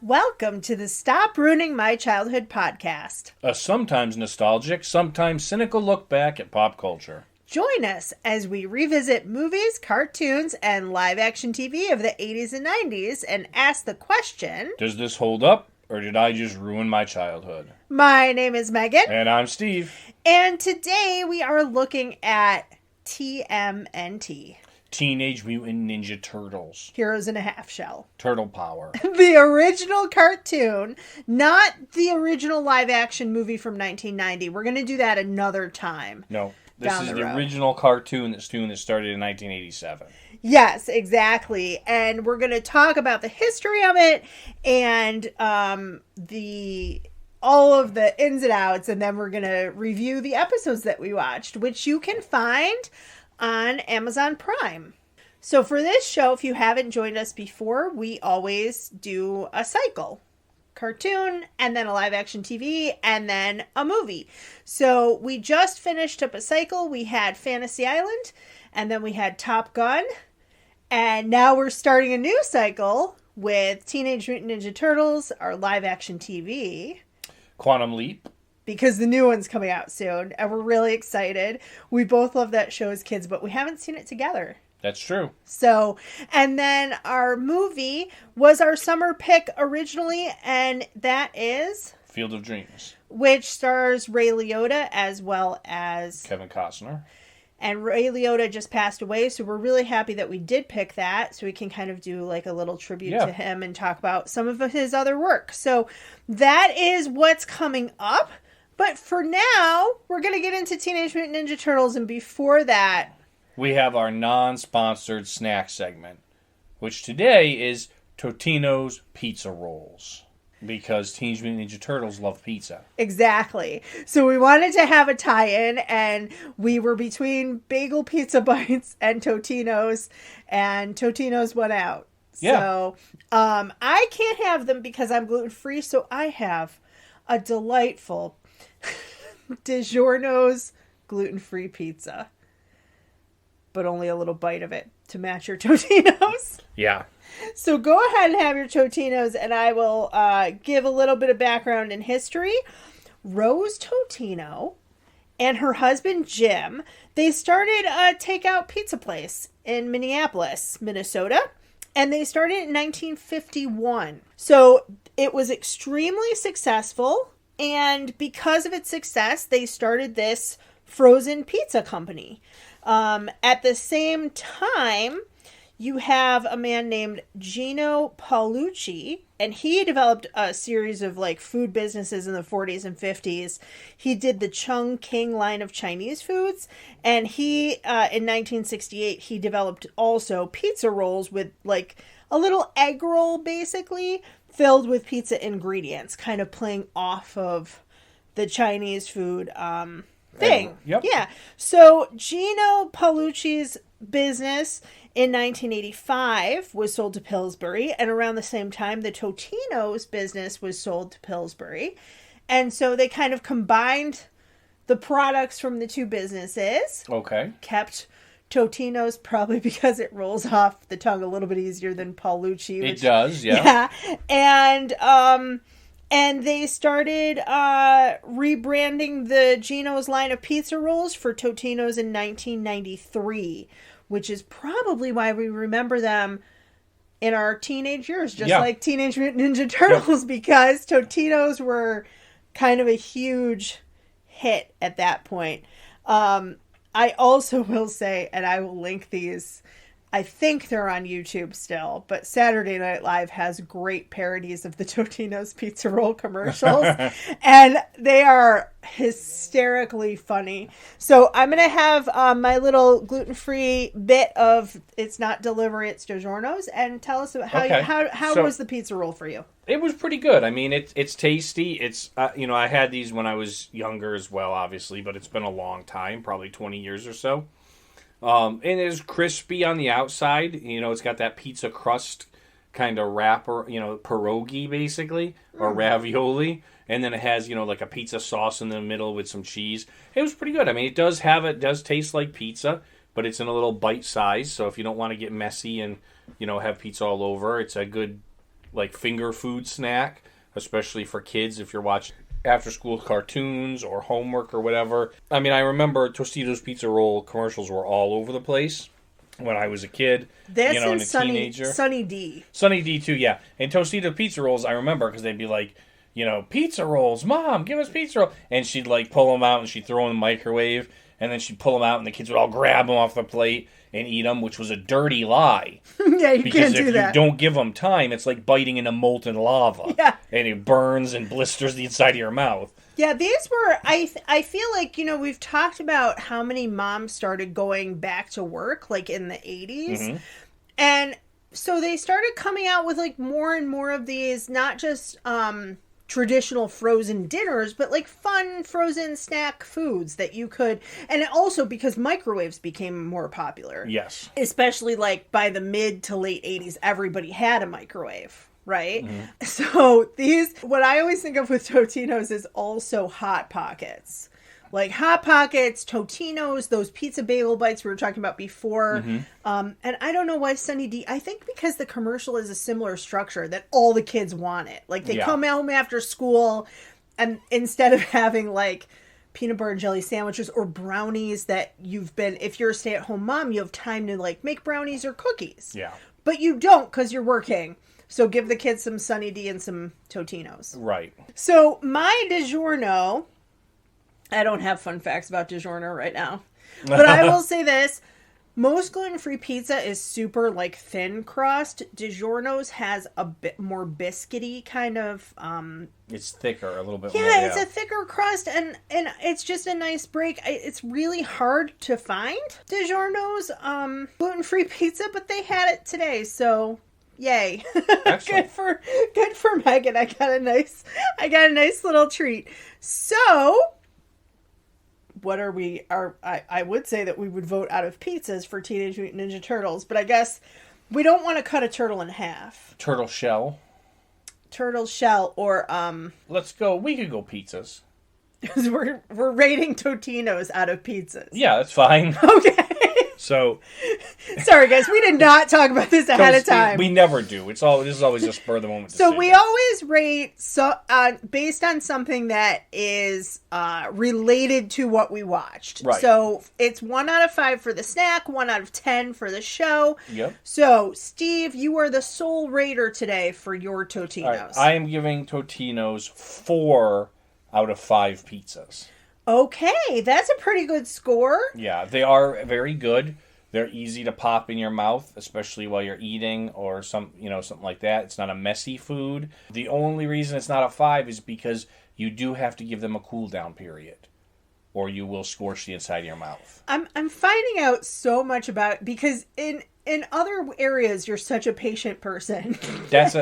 Welcome to the Stop Ruining My Childhood podcast. A sometimes nostalgic, sometimes cynical look back at pop culture. Join us as we revisit movies, cartoons, and live-action TV of the 80s and 90s and ask the question... Does this hold up, or did I just ruin my childhood? My name is Megan. And I'm Steve. And today we are looking at TMNT. Teenage Mutant Ninja Turtles. Heroes in a Half Shell. Turtle Power. The original cartoon, not the original live-action movie from 1990. We're going to do that another time. No, this is the original cartoon that started in 1987. Yes, exactly. And we're going to talk about the history of it and all of the ins and outs, and then we're going to review the episodes that we watched, which you can find on Amazon Prime. So for this show, if you haven't joined us before, we always do a cycle. Cartoon, and then a live action TV, and then a movie. So we just finished up a cycle. We had Fantasy Island, and then we had Top Gun, and now we're starting a new cycle with Teenage Mutant Ninja Turtles, our live action TV. Quantum Leap. Because the new one's coming out soon, and we're really excited. We both love that show as kids, but we haven't seen it together. That's true. So, and then our movie was our summer pick originally, and that is... Field of Dreams. Which stars Ray Liotta as well as... Kevin Costner. And Ray Liotta just passed away, so we're really happy that we did pick that, so we can kind of do like a little tribute to him and talk about some of his other work. So that is what's coming up. But for now, we're going to get into Teenage Mutant Ninja Turtles, and before that... we have our non-sponsored snack segment, which today is Totino's Pizza Rolls. Because Teenage Mutant Ninja Turtles love pizza. Exactly. So we wanted to have a tie-in, and we were between Bagel Pizza Bites and Totinos, and Totinos went out. Yeah. So I can't have them because I'm gluten-free, so I have a delightful DiGiorno's gluten-free pizza. But only a little bite of it to match your Totinos. Yeah. So go ahead and have your Totinos, and I will give a little bit of background and history. Rose Totino and her husband Jim, they started a takeout pizza place in Minneapolis, Minnesota, and they started in 1951. So it was extremely successful, and because of its success, they started this frozen pizza company. At the same time, you have a man named Gino Paolucci, and he developed a series of like food businesses in the 40s and 50s. He did the Chungking line of Chinese foods, and he, in 1968, he developed also pizza rolls with like a little egg roll, basically, filled with pizza ingredients, kind of playing off of the Chinese food, thing. Yep. Yeah. So Gino Paolucci's business in 1985 was sold to Pillsbury, and around the same time the Totinos business was sold to Pillsbury. And so they kind of combined the products from the two businesses. Okay. Kept Totinos probably because it rolls off the tongue a little bit easier than Paolucci. It does, yeah. Yeah. And they started rebranding the Gino's line of pizza rolls for Totinos in 1993, which is probably why we remember them in our teenage years, just like Teenage Mutant Ninja Turtles, because Totinos were kind of a huge hit at that point. I also will say, and I will link these, I think they're on YouTube still, but Saturday Night Live has great parodies of the Totino's pizza roll commercials, and they are hysterically funny. So I'm going to have my little gluten-free bit of it's not delivery, it's DiGiorno's, and tell us about how was the pizza roll for you? It was pretty good. I mean, it's tasty. It's I had these when I was younger as well, obviously, but it's been a long time, probably 20 years or so. And it's crispy on the outside. It's got that pizza crust kind of wrapper, pierogi basically, or ravioli. And then it has, like a pizza sauce in the middle with some cheese. It was pretty good. I mean, it does taste like pizza, but it's in a little bite size. So if you don't want to get messy and, have pizza all over, it's a good like finger food snack, especially for kids if you're watching after school cartoons or homework or whatever. I mean, I remember Tostitos pizza roll commercials were all over the place when I was a kid. That's and a teenager. Sunny D. Sunny D too, yeah. And Tostito pizza rolls, I remember, because they'd be like, pizza rolls, Mom, give us pizza rolls. And she'd like pull them out and she'd throw them in the microwave, and then she'd pull them out and the kids would all grab them off the plate and eat them, which was a dirty lie. Yeah, you can't do that. Because if you don't give them time, it's like biting into molten lava. Yeah. And it burns and blisters the inside of your mouth. Yeah, these were, I feel like, we've talked about how many moms started going back to work, like in the 80s. Mm-hmm. And so they started coming out with like more and more of these, not just traditional frozen dinners, but like fun frozen snack foods that you could, and also because microwaves became more popular. Yes. Especially like by the mid to late 80s, everybody had a microwave, right? Mm-hmm. So what I always think of with Totinos is also Hot Pockets. Like Hot Pockets, Totinos, those pizza bagel bites we were talking about before. Mm-hmm. And I don't know why Sunny D. I think because the commercial is a similar structure that all the kids want it. Like they come home after school, and instead of having like peanut butter and jelly sandwiches or brownies that if you're a stay-at-home mom, you have time to like make brownies or cookies. Yeah. But you don't because you're working. So give the kids some Sunny D and some Totinos. Right. So my DiGiorno... I don't have fun facts about DiGiorno right now. But I will say this. Most gluten-free pizza is super, like, thin crust. DiGiorno's has a bit more biscuity kind of... it's thicker, a little bit more. Yeah, it's a thicker crust, and it's just a nice break. It's really hard to find DiGiorno's gluten-free pizza, but they had it today, so... Yay. Good for Megan. I got a nice little treat. So... what are we? I would say that we would vote out of pizzas for Teenage Mutant Ninja Turtles, but I guess we don't want to cut a turtle in half. Turtle shell, or let's go. We could go pizzas. we're rating Totinos out of pizzas. Yeah, that's fine. Okay. So, sorry guys, we did not talk about this ahead of time. We never do. This is always a spur of the moment. So we always rate based on something that is related to what we watched. Right. So it's 1 out of 5 for the snack, 1 out of 10 for the show. Yep. So Steve, you are the sole rater today for your Totinos. Right. I am giving Totinos 4 out of 5 pizzas. Okay, that's a pretty good score. Yeah, they are very good. They're easy to pop in your mouth, especially while you're eating or something like that. It's not a messy food. The only reason it's not a 5 is because you do have to give them a cool down period, or you will scorch the inside of your mouth. I'm finding out so much about it because in other areas you're such a patient person. It's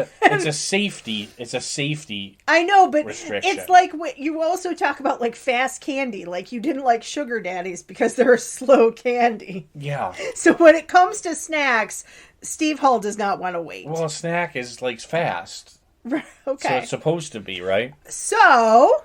a safety. I know, but restriction. It's like you also talk about like fast candy. Like you didn't like sugar daddies because they're a slow candy. Yeah. So when it comes to snacks, Steve Hull does not want to wait. Well, a snack is like fast. Okay. So it's supposed to be, right? So.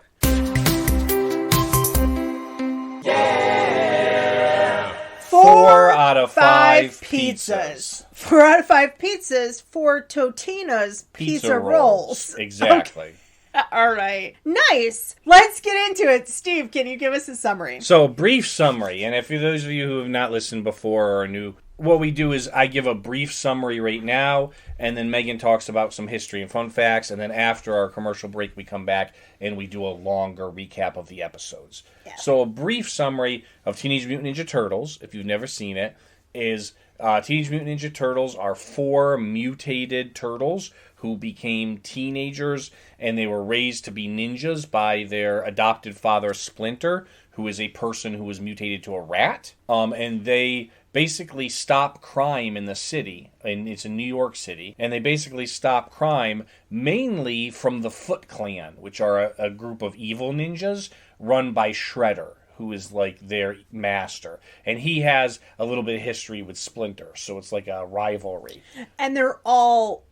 Yeah. 4 out of 5 pizzas. 4 out of 5 pizzas for Totino's pizza rolls. Exactly. Okay. All right. Nice. Let's get into it. Steve, can you give us a summary? So, brief summary. And for those of you who have not listened before or are new, what we do is I give a brief summary right now, and then Megan talks about some history and fun facts, and then after our commercial break, we come back and we do a longer recap of the episodes. Yeah. So a brief summary of Teenage Mutant Ninja Turtles, if you've never seen it, is Teenage Mutant Ninja Turtles are 4 mutated turtles who became teenagers, and they were raised to be ninjas by their adopted father, Splinter, who is a person who was mutated to a rat. And they basically stop crime in the city, and it's in New York City, and they basically stop crime mainly from the Foot Clan, which are a group of evil ninjas run by Shredder, who is like their master. And he has a little bit of history with Splinter, so it's like a rivalry. And they're all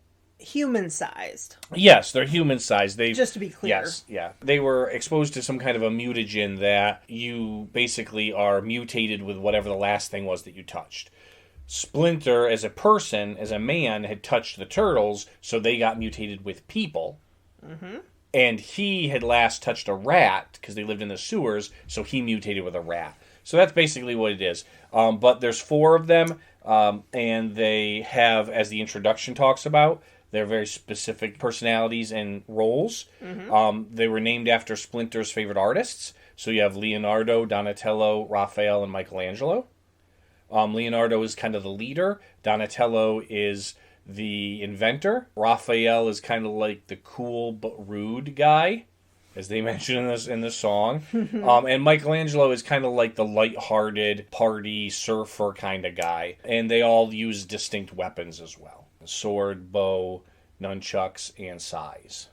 human-sized. Yes, they're human-sized. Just to be clear. Yes, yeah. They were exposed to some kind of a mutagen that you basically are mutated with whatever the last thing was that you touched. Splinter, as a person, as a man, had touched the turtles, so they got mutated with people. Mm-hmm. And he had last touched a rat, because they lived in the sewers, so he mutated with a rat. So that's basically what it is. But there's 4 of them, and they have, as the introduction talks about, they're very specific personalities and roles. Mm-hmm. They were named after Splinter's favorite artists. So you have Leonardo, Donatello, Raphael, and Michelangelo. Leonardo is kind of the leader. Donatello is the inventor. Raphael is kind of like the cool but rude guy, as they mention in this song. And Michelangelo is kind of like the lighthearted party surfer kind of guy. And they all use distinct weapons as well: sword, bow, nunchucks, and sais.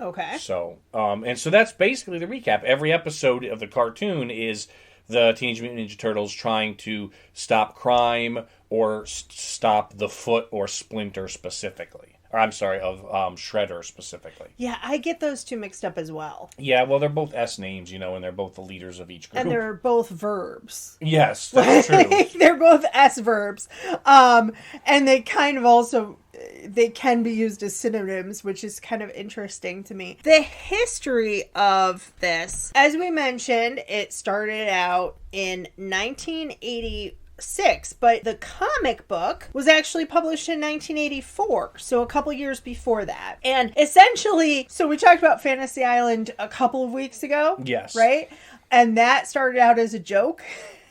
Okay. So, and so that's basically the recap. Every episode of the cartoon is the Teenage Mutant Ninja Turtles trying to stop crime or stop the Foot or Splinter specifically. Or I'm sorry, of Shredder specifically. Yeah, I get those two mixed up as well. Yeah, well, they're both S names, and they're both the leaders of each group. And they're both verbs. Yes, that's true. They're both S verbs. And they kind of also, they can be used as synonyms, which is kind of interesting to me. The history of this, as we mentioned, it started out in 1980. But the comic book was actually published in 1984, so a couple years before that. And essentially, so we talked about Fantasy Island a couple of weeks ago. Yes. Right? And that started out as a joke.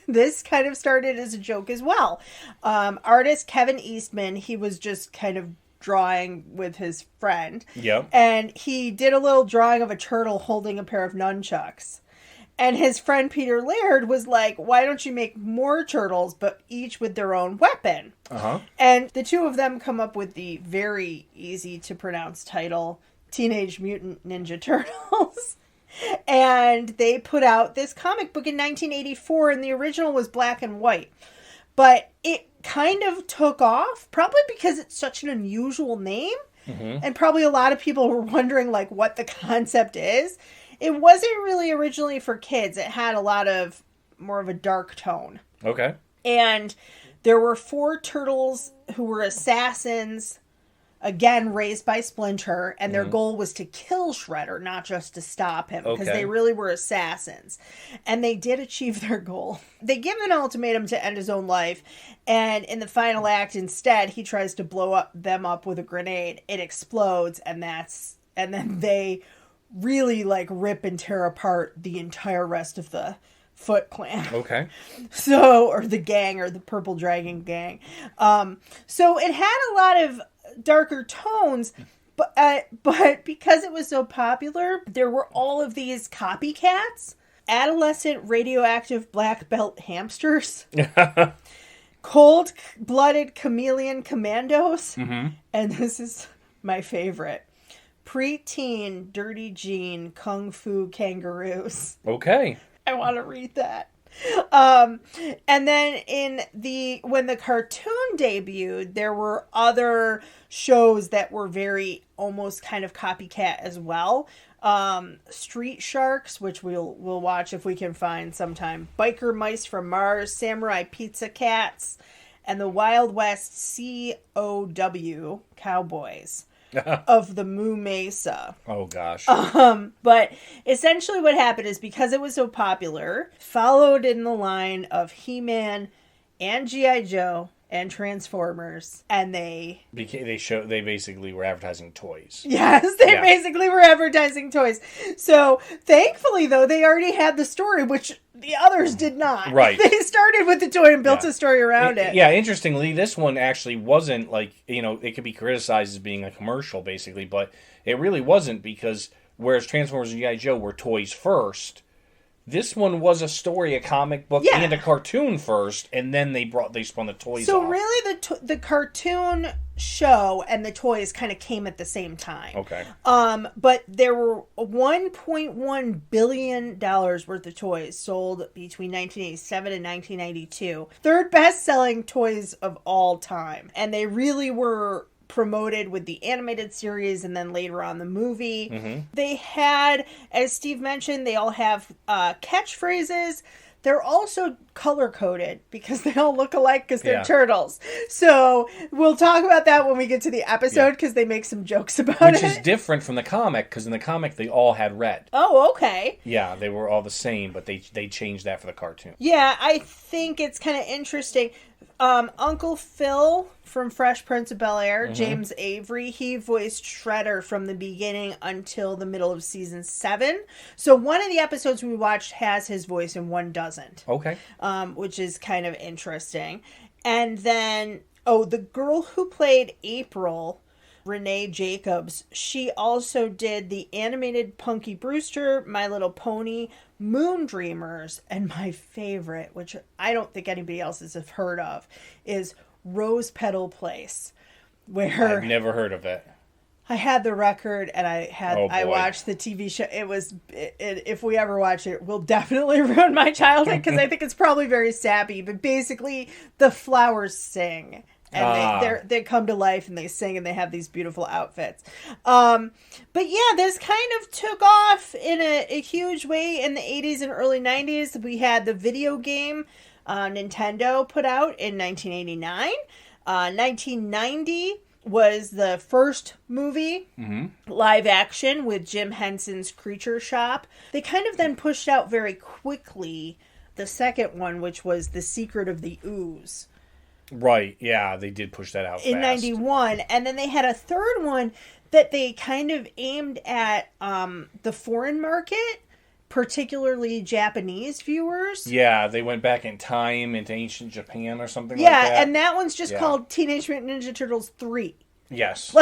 This kind of started as a joke as well. Artist Kevin Eastman, he was just kind of drawing with his friend. Yep. And he did a little drawing of a turtle holding a pair of nunchucks. And his friend Peter Laird was like, why don't you make more turtles, but each with their own weapon? Uh-huh. And the two of them come up with the very easy to pronounce title, Teenage Mutant Ninja Turtles. And they put out this comic book in 1984, and the original was black and white. But it kind of took off, probably because it's such an unusual name. Mm-hmm. And probably a lot of people were wondering, like, what the concept is. It wasn't really originally for kids. It had a lot of more of a dark tone. Okay. And there were 4 turtles who were assassins, again, raised by Splinter, and their goal was to kill Shredder, not just to stop him, because they really were assassins. And they did achieve their goal. They give an ultimatum to end his own life, and in the final act, instead, he tries to blow them up with a grenade. It explodes, and then they really like rip and tear apart the entire rest of the Foot Clan. Okay. So, or the gang, or the Purple Dragon gang. So it had a lot of darker tones, but because it was so popular, there were all of these copycats, adolescent radioactive black belt hamsters, cold-blooded chameleon commandos, and this is my favorite, preteen dirty jean kung fu kangaroos. Okay. I want to read that. And then when the cartoon debuted, there were other shows that were very almost kind of copycat as well. Street Sharks, which we'll watch if we can find sometime. Biker Mice from Mars, Samurai Pizza Cats, and the Wild West COW Cowboys. Of the Moo Mesa. Oh, gosh. But essentially what happened is, because it was so popular, followed in the line of He-Man and G.I. Joe and Transformers, and they basically were advertising toys. Yes, they basically were advertising toys. So, thankfully, though, they already had the story, which the others did not. Right. They started with the toy and built a story around it. Yeah, interestingly, this one actually wasn't like, it could be criticized as being a commercial, basically, but it really wasn't, because whereas Transformers and G.I. Joe were toys first, this one was a story, a comic book, and a cartoon first, and then they spun the toys off. So really, the cartoon show and the toys kind of came at the same time. Okay. But there were $1.1 billion worth of toys sold between 1987 and 1992. Third best-selling toys of all time. And they really were promoted with the animated series and then later on the movie. They had, as Steve mentioned, they all have catchphrases. they're also color-coded because they all look alike because they're Yeah. turtles. So we'll talk about that when we get to the episode because they make some jokes about Which it. is different from the comic, because in the comic they all had red. Oh, okay. Yeah, they were all the same, but they changed that for the cartoon. Yeah, I think it's kind of interesting. Uncle Phil from Fresh Prince of Bel-Air, James Avery, he voiced Shredder from the beginning until the middle of season 7. So one of the episodes we watched has his voice and one doesn't. Okay. Which is kind of interesting. And then, the girl who played April, Renee Jacobs, she also did the animated Punky Brewster, My Little Pony, Moon Dreamers, and my favorite, which I don't think anybody else has heard of, is Rose Petal Place, where I've never heard of it. I had the record and I watched the TV show. If we ever watch it, we'll definitely ruin my childhood because I think it's probably very sappy. But basically, the flowers sing. And they come to life and they sing and they have these beautiful outfits. But yeah, this kind of took off in a huge way in the 80s and early 90s. We had the video game Nintendo put out in 1989. 1990 was the first movie, live action, with Jim Henson's Creature Shop. They kind of then pushed out very quickly the second one, which was The Secret of the Ooze. Right, yeah, they did push that out in fast. 91, and then they had a third one that they kind of aimed at the foreign market, particularly Japanese viewers. Yeah, they went back in time into ancient Japan or something like that. Yeah, and that one's just called Teenage Mutant Ninja Turtles 3. Yes.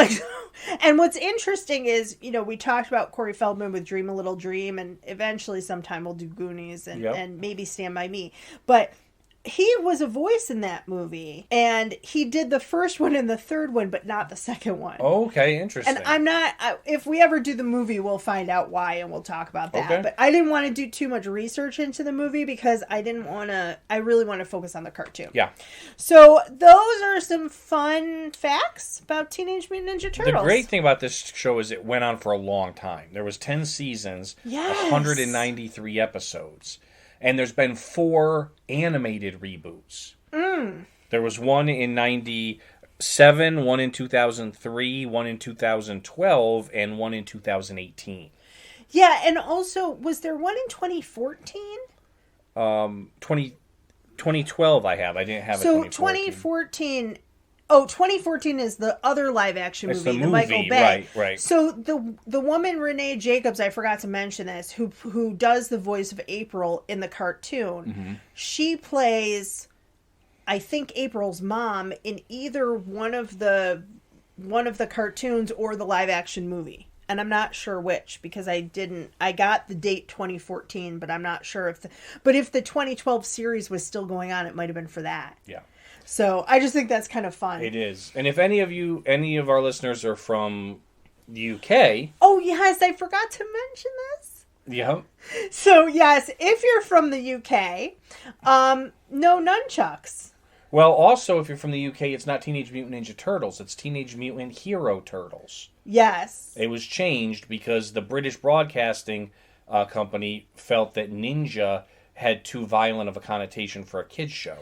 And what's interesting is, we talked about Corey Feldman with Dream a Little Dream, and eventually sometime we'll do Goonies and maybe Stand By Me. But he was a voice in that movie, and he did the first one and the third one, but not the second one. Okay, interesting. And I'm not, if we ever do the movie, we'll find out why, and we'll talk about that. Okay. But I didn't want to do too much research into the movie because I really want to focus on the cartoon. Yeah. So those are some fun facts about Teenage Mutant Ninja Turtles. The great thing about this show is it went on for a long time. There was 10 seasons, 193 episodes. And there's been 4 animated reboots. There was one in 97, one in 2003, one in 2012, and one in 2018. Yeah, and also, was there one in 2014? 2012 I have. I didn't have it in 2014. 2014 is the other live-action movie, the Michael Bay. Right. So the woman, Renee Jacobs, I forgot to mention this, who does the voice of April in the cartoon, she plays, I think, April's mom in either one of the cartoons or the live-action movie. And I'm not sure which, because I got the date 2014, but I'm not sure if the 2012 series was still going on, it might have been for that. Yeah. So I just think that's kind of fun. It is. And if any of our listeners are from the UK... Oh, yes, I forgot to mention this. Yeah. So, yes, if you're from the UK, no nunchucks. Well, also, if you're from the UK, it's not Teenage Mutant Ninja Turtles. It's Teenage Mutant Hero Turtles. Yes. It was changed because the British Broadcasting Company felt that ninja had too violent of a connotation for a kid's show.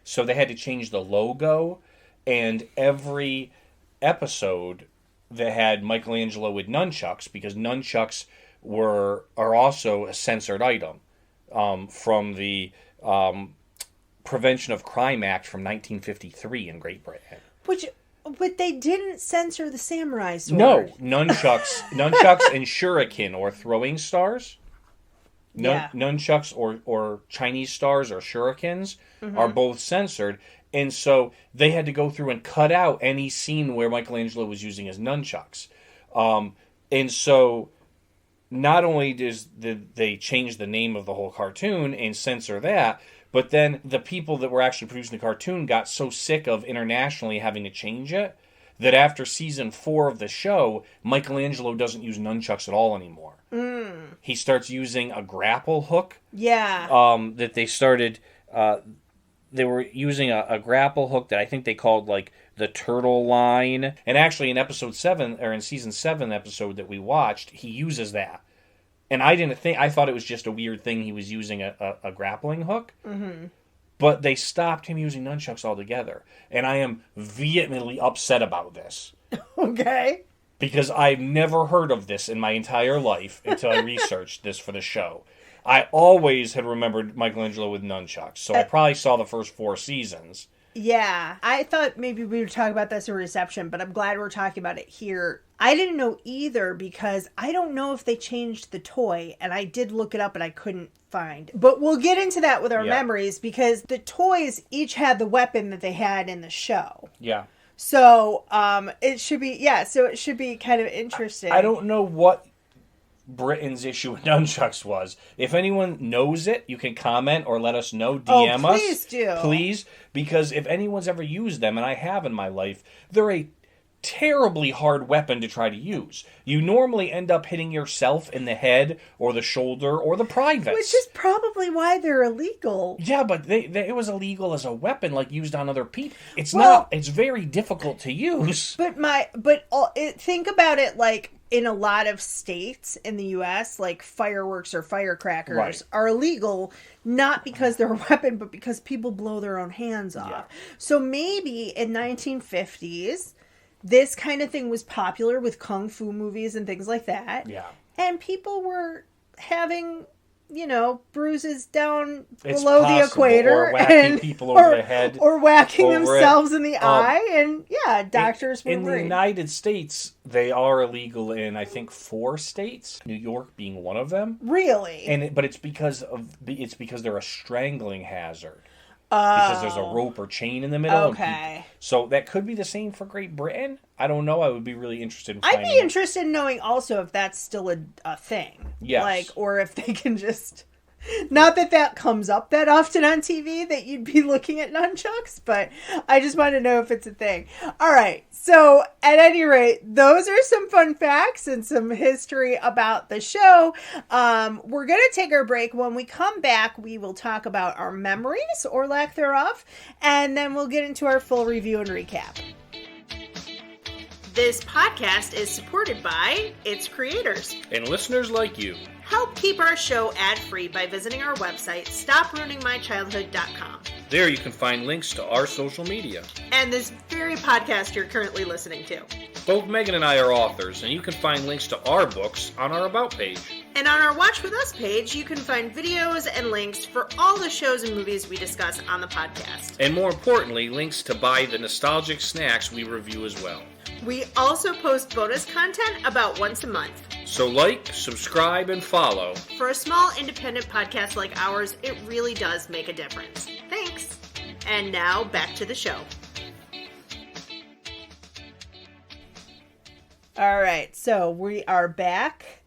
So they had to change the logo, and every episode that had Michelangelo with nunchucks, because nunchucks are also a censored item from the Prevention of Crime Act from 1953 in Great Britain. But they didn't censor the samurai sword. No, nunchucks and shuriken, or throwing stars. Nunchucks or Chinese stars or shurikens are both censored. And so they had to go through and cut out any scene where Michelangelo was using his nunchucks. And so not only did they change the name of the whole cartoon and censor that, but then the people that were actually producing the cartoon got so sick of internationally having to change it that after season 4 of the show, Michelangelo doesn't use nunchucks at all anymore. He starts using a grapple hook. Yeah. That they started... they were using a grapple hook that I think they called, like, the turtle line. And actually in episode 7, or in season 7 episode that we watched, he uses that. And I thought it was just a weird thing he was using a grappling hook. Mm-hmm. But they stopped him using nunchucks altogether. And I am vehemently upset about this. Okay. Because I've never heard of this in my entire life until I researched this for the show. I always had remembered Michelangelo with nunchucks, so I probably saw the first 4 seasons. Yeah, I thought maybe we would talk about this in reception, but I'm glad we're talking about it here. I didn't know either because I don't know if they changed the toy, and I did look it up and I couldn't find. But we'll get into that with our memories because the toys each had the weapon that they had in the show. Yeah. So, it should be kind of interesting. I don't know what Britain's issue with nunchucks was. If anyone knows it, you can comment or let us know, DM us. Please do. Please, because if anyone's ever used them, and I have in my life, they're a terribly hard weapon to try to use. You normally end up hitting yourself in the head or the shoulder or the privates. Which is probably why they're illegal. Yeah, but it was illegal as a weapon, like used on other people. It's very difficult to use. Think about it like in a lot of states in the U.S., like fireworks or firecrackers are illegal, not because they're a weapon, but because people blow their own hands off. Yeah. So maybe in 1950s, this kind of thing was popular with kung fu movies and things like that. Yeah. And people were having, bruises down below the equator. Or whacking people over the head. Or whacking themselves in the eye. And, doctors were in the United States, they are illegal in, I think, 4 states. New York being one of them. Really? But it's because they're a strangling hazard. Because there's a rope or chain in the middle. Okay. So that could be the same for Great Britain. I don't know. I would be really interested in finding I'd be interested in knowing also if that's still a thing. Yes. Or if they can just... Not that comes up that often on TV, that you'd be looking at nunchucks, but I just want to know if it's a thing. All right. So, at any rate, those are some fun facts and some history about the show. We're going to take our break. When we come back, we will talk about our memories or lack thereof, and then we'll get into our full review and recap. This podcast is supported by its creators and listeners like you. Help keep our show ad-free by visiting our website, stopruiningmychildhood.com. There you can find links to our social media. And this very podcast you're currently listening to. Both Megan and I are authors, and you can find links to our books on our About page. And on our Watch With Us page, you can find videos and links for all the shows and movies we discuss on the podcast. And more importantly, links to buy the nostalgic snacks we review as well. We also post bonus content about once a month. So subscribe, and follow. For a small independent podcast like ours, it really does make a difference. Thanks. And now back to the show. All right, so we are back.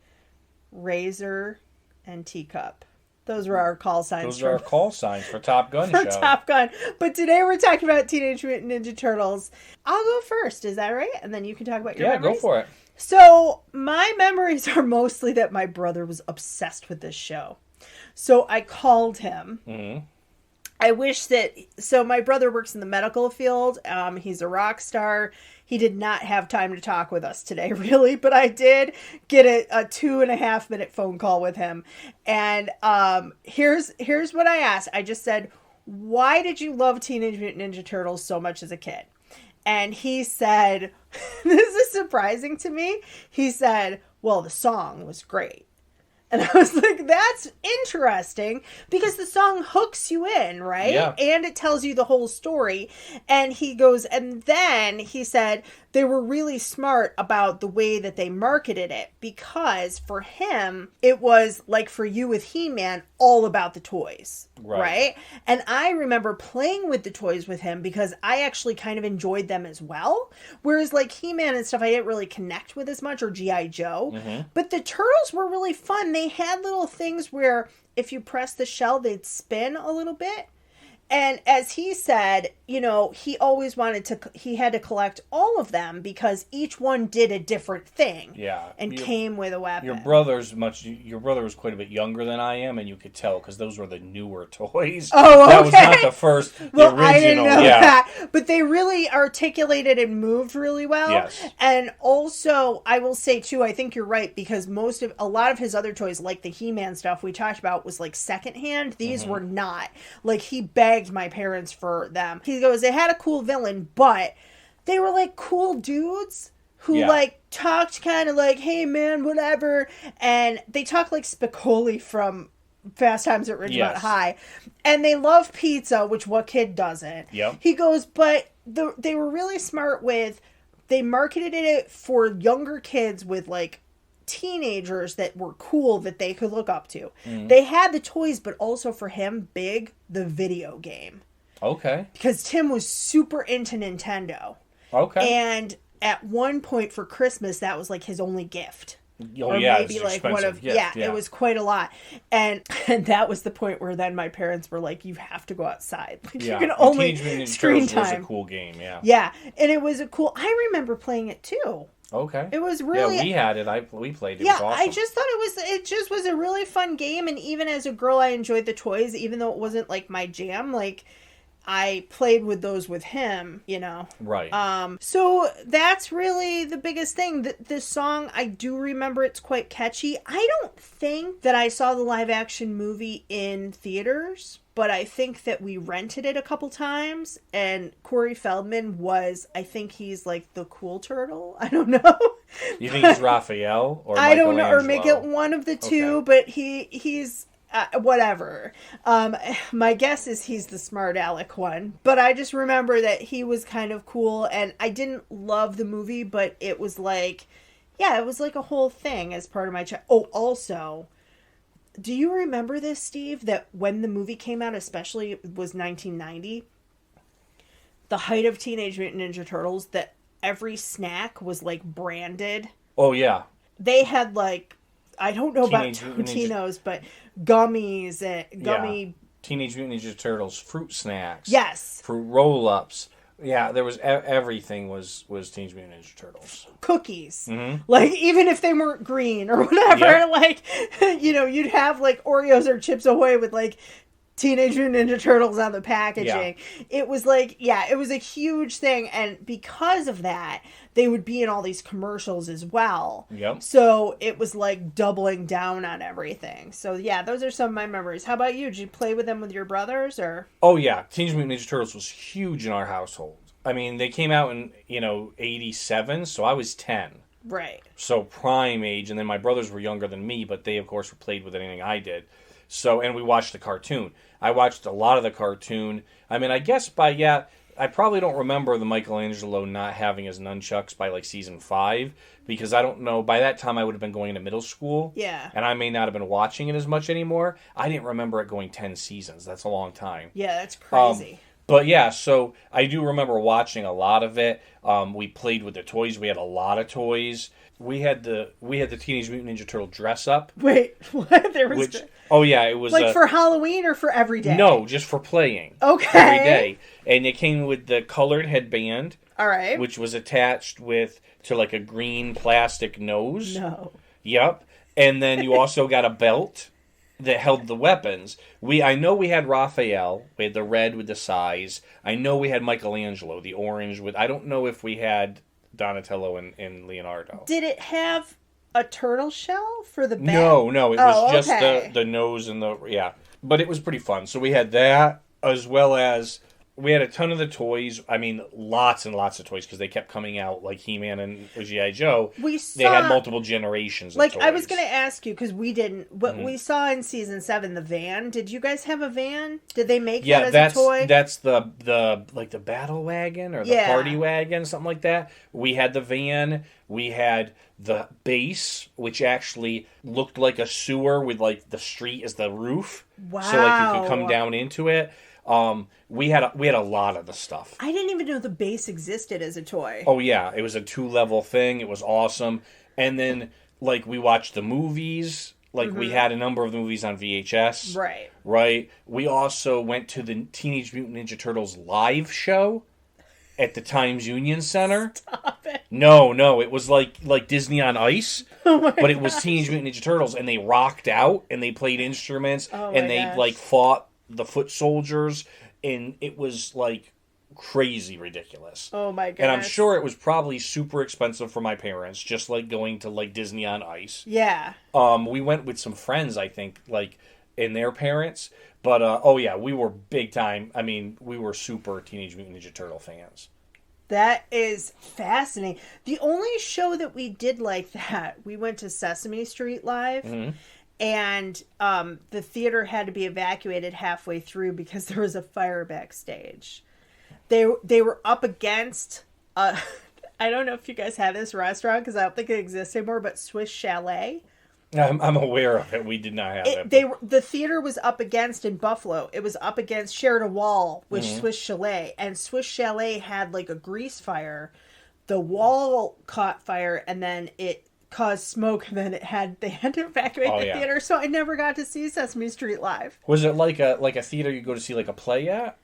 Razor and Teacup. Those were our call signs. Those are our call signs for Top Gun show. For Top Gun. But today we're talking about Teenage Mutant Ninja Turtles. I'll go first, is that right? And then you can talk about your memories. Yeah, go for it. So, my memories are mostly that my brother was obsessed with this show. So, I called him. Mm-hmm. I wish that... So, my brother works in the medical field. He's a rock star. He did not have time to talk with us today, really. But I did get a 2.5-minute phone call with him. And here's what I asked. I just said, why did you love Teenage Mutant Ninja Turtles so much as a kid? And he said, this is surprising to me. He said, well, the song was great. And I was like, that's interesting because the song hooks you in, right? Yeah. And it tells you the whole story. And he goes, and then he said they were really smart about the way that they marketed it because for him, it was like for you with He-Man, all about the toys, right? And I remember playing with the toys with him because I actually kind of enjoyed them as well. Whereas like He-Man and stuff, I didn't really connect with as much, or G.I. Joe. Mm-hmm. But the Turtles were really fun. They had little things where if you press the shell, they'd spin a little bit. And as he said, he always he had to collect all of them because each one did a different thing. Yeah. And came with a weapon. Your brother was quite a bit younger than I am, and you could tell because those were the newer toys. Oh, okay. That was not the first, the original. I didn't know that. But they really articulated and moved really well. Yes. And also, I will say too, I think you're right, because a lot of his other toys, like the He-Man stuff we talked about, was like secondhand. These were not. Like, he begged my parents for them. He goes, they had a cool villain, but they were like cool dudes who like talked kind of like, hey man, whatever. And they talk like Spicoli from Fast Times at Ridgemont High. And they love pizza, which what kid doesn't? Yep. He goes, but they were really smart they marketed it for younger kids with like teenagers that were cool that they could look up to. They had the toys, but also for him, the video game. Okay. Because Tim was super into Nintendo. Okay. And at one point for Christmas, that was like his only gift. Oh, or yeah, maybe like one of gift, it was quite a lot. And that was the point where then my parents were like, you have to go outside. Like, you can only screen time. Was a cool game, Yeah, and it was I remember playing it too. Okay. It was really... Yeah, we had it. We played it. Yeah, it was awesome. I just thought it just was a really fun game, and even as a girl I enjoyed the toys, even though it wasn't like my jam, like I played with those with him, you know. Right. So that's really the biggest thing. This song, I do remember it's quite catchy. I don't think that I saw the live action movie in theaters, but I think that we rented it a couple times, and Corey Feldman I think he's like the cool turtle. I don't know. You think he's Raphael or I don't know, or make it one of the two, okay. But he's whatever. My guess is he's the smart aleck one, but I just remember that he was kind of cool, and I didn't love the movie, but it was like, it was like a whole thing as part of my Oh, also, do you remember this, Steve, that when the movie came out, especially it was 1990, the height of Teenage Mutant Ninja Turtles, that every snack was like branded? Oh, yeah. They had like, I don't know about Totinos, but gummies and Teenage Mutant Ninja Turtles, fruit snacks. Yes. Fruit roll-ups. Yeah, there was everything was Teenage Mutant Ninja Turtles. Cookies. Mm-hmm. Like, even if they weren't green or whatever, like, you know, you'd have like Oreos or Chips Ahoy with like Teenage Mutant Ninja Turtles on the packaging. Yeah. It was like, it was a huge thing. And because of that, they would be in all these commercials as well. Yep. So it was like doubling down on everything. So yeah, those are some of my memories. How about you? Did you play with them with your brothers or? Oh yeah. Teenage Mutant Ninja Turtles was huge in our household. I mean, they came out in, 87, so I was 10. Right. So prime age, and then my brothers were younger than me, but they of course played with anything I did. So, and we watched the cartoon. I watched a lot of the cartoon. I mean, I guess I probably don't remember the Michelangelo not having his nunchucks by like season 5, because I don't know, by that time I would have been going into middle school. Yeah. And I may not have been watching it as much anymore. I didn't remember it going 10 seasons. That's a long time. Yeah, that's crazy. But yeah, so I do remember watching a lot of it. We played with the toys. We had a lot of toys. We had the Teenage Mutant Ninja Turtle dress up. Wait, what? It was like for Halloween or for every day? No, just for playing. Okay. Every day. And it came with the colored headband. All right. Which was attached to like a green plastic nose. No. Yep. And then you also got a belt that held the weapons. I know we had Raphael. We had the red with the size. I know we had Michelangelo, the orange with. I don't know if we had Donatello and Leonardo. Did it have a turtle shell for the back? No. It was just the nose and But it was pretty fun. So we had that, as well as we had a ton of the toys. I mean, lots and lots of toys, because they kept coming out, like He-Man and G.I. Joe. They had multiple generations of toys. I was going to ask you, because we didn't, but we saw in season 7 the van. Did you guys have a van? Did they make that as a toy? That's the like the battle wagon or the party wagon, something like that. We had the van. We had the base, which actually looked like a sewer with like the street as the roof. Wow. So like you could come down into it. We had a lot of the stuff. I didn't even know the base existed as a toy. Oh yeah, it was a 2-level thing. It was awesome. And then like we watched the movies. Like we had a number of the movies on VHS. Right. We also went to the Teenage Mutant Ninja Turtles live show at the Times Union Center. Stop it. No, it was like Disney on Ice. Oh but it was Teenage Mutant Ninja Turtles, and they rocked out and they played instruments and they like fought the foot soldiers, and it was like crazy ridiculous. Oh my goodness. And I'm sure it was probably super expensive for my parents, just like going to like Disney on Ice. Yeah. We went with some friends, I think, like, and their parents. But, oh yeah, we were big time. I mean, we were super Teenage Mutant Ninja Turtle fans. That is fascinating. The only show that we did like that, we went to Sesame Street Live. Mm-hmm. And the theater had to be evacuated halfway through because there was a fire backstage. They were up against, I don't know if you guys had this restaurant because I don't think it exists anymore, but Swiss Chalet. I'm aware of it. We did not have it. The theater was up against in Buffalo. It was up against, shared a wall with Swiss Chalet. And Swiss Chalet had like a grease fire. The wall caught fire and then it caused smoke, and then they had to evacuate the theater, so I never got to see Sesame Street Live. Was it like a theater you go to see like a play at?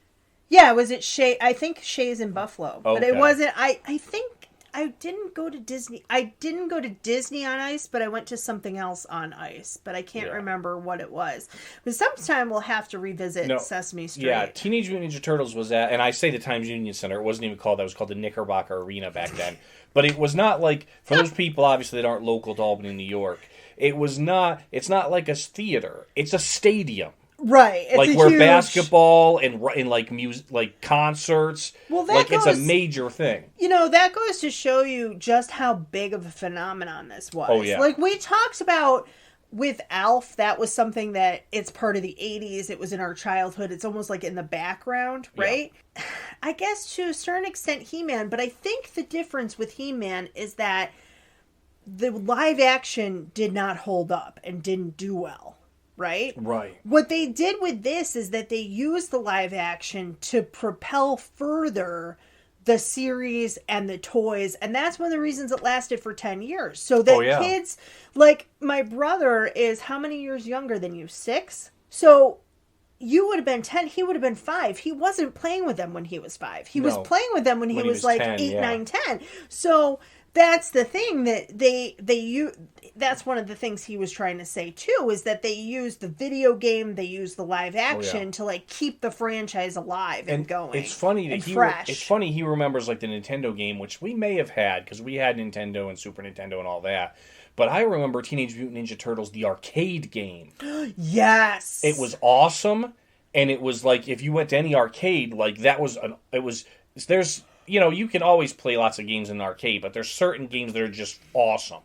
Yeah, was it Shay? I think Shay's in Buffalo, but it wasn't. I think I didn't go to Disney. I didn't go to Disney on Ice, but I went to something else on Ice, but I can't remember what it was. But sometime we'll have to revisit Sesame Street. Yeah, Teenage Mutant Ninja Turtles was at, and I say the Times Union Center. It wasn't even called that. It was called the Knickerbocker Arena back then. But it was not like, for those people obviously that aren't local to Albany, New York, it's not like a theater. It's a stadium. Right. It's like where basketball and like music, like concerts, it's a major thing. You know, that goes to show you just how big of a phenomenon this was. Oh, yeah. Like we talked about with Alf, that was something that it's part of the 80s. It was in our childhood. It's almost like in the background, right? Yeah. I guess to a certain extent He-Man, but I think the difference with He-Man is that the live action did not hold up and didn't do well. Right? Right. What they did with this is that they used the live action to propel further the series and the toys. And that's one of the reasons it lasted for 10 years. So that kids, like my brother is how many years younger than you? 6? So you would have been 10. He would have been 5. He wasn't playing with them when he was 5. He was playing with them when he was like 10, 8, 9, 10. So that's the thing that they that's one of the things he was trying to say too, is that they use the video game, they use the live action to like keep the franchise alive and going. It's funny that he remembers like the Nintendo game, which we may have had because we had Nintendo and Super Nintendo and all that. But I remember Teenage Mutant Ninja Turtles, the arcade game. Yes, it was awesome, and it was like if you went to any arcade, like there's. You know, you can always play lots of games in an arcade, but there's certain games that are just awesome.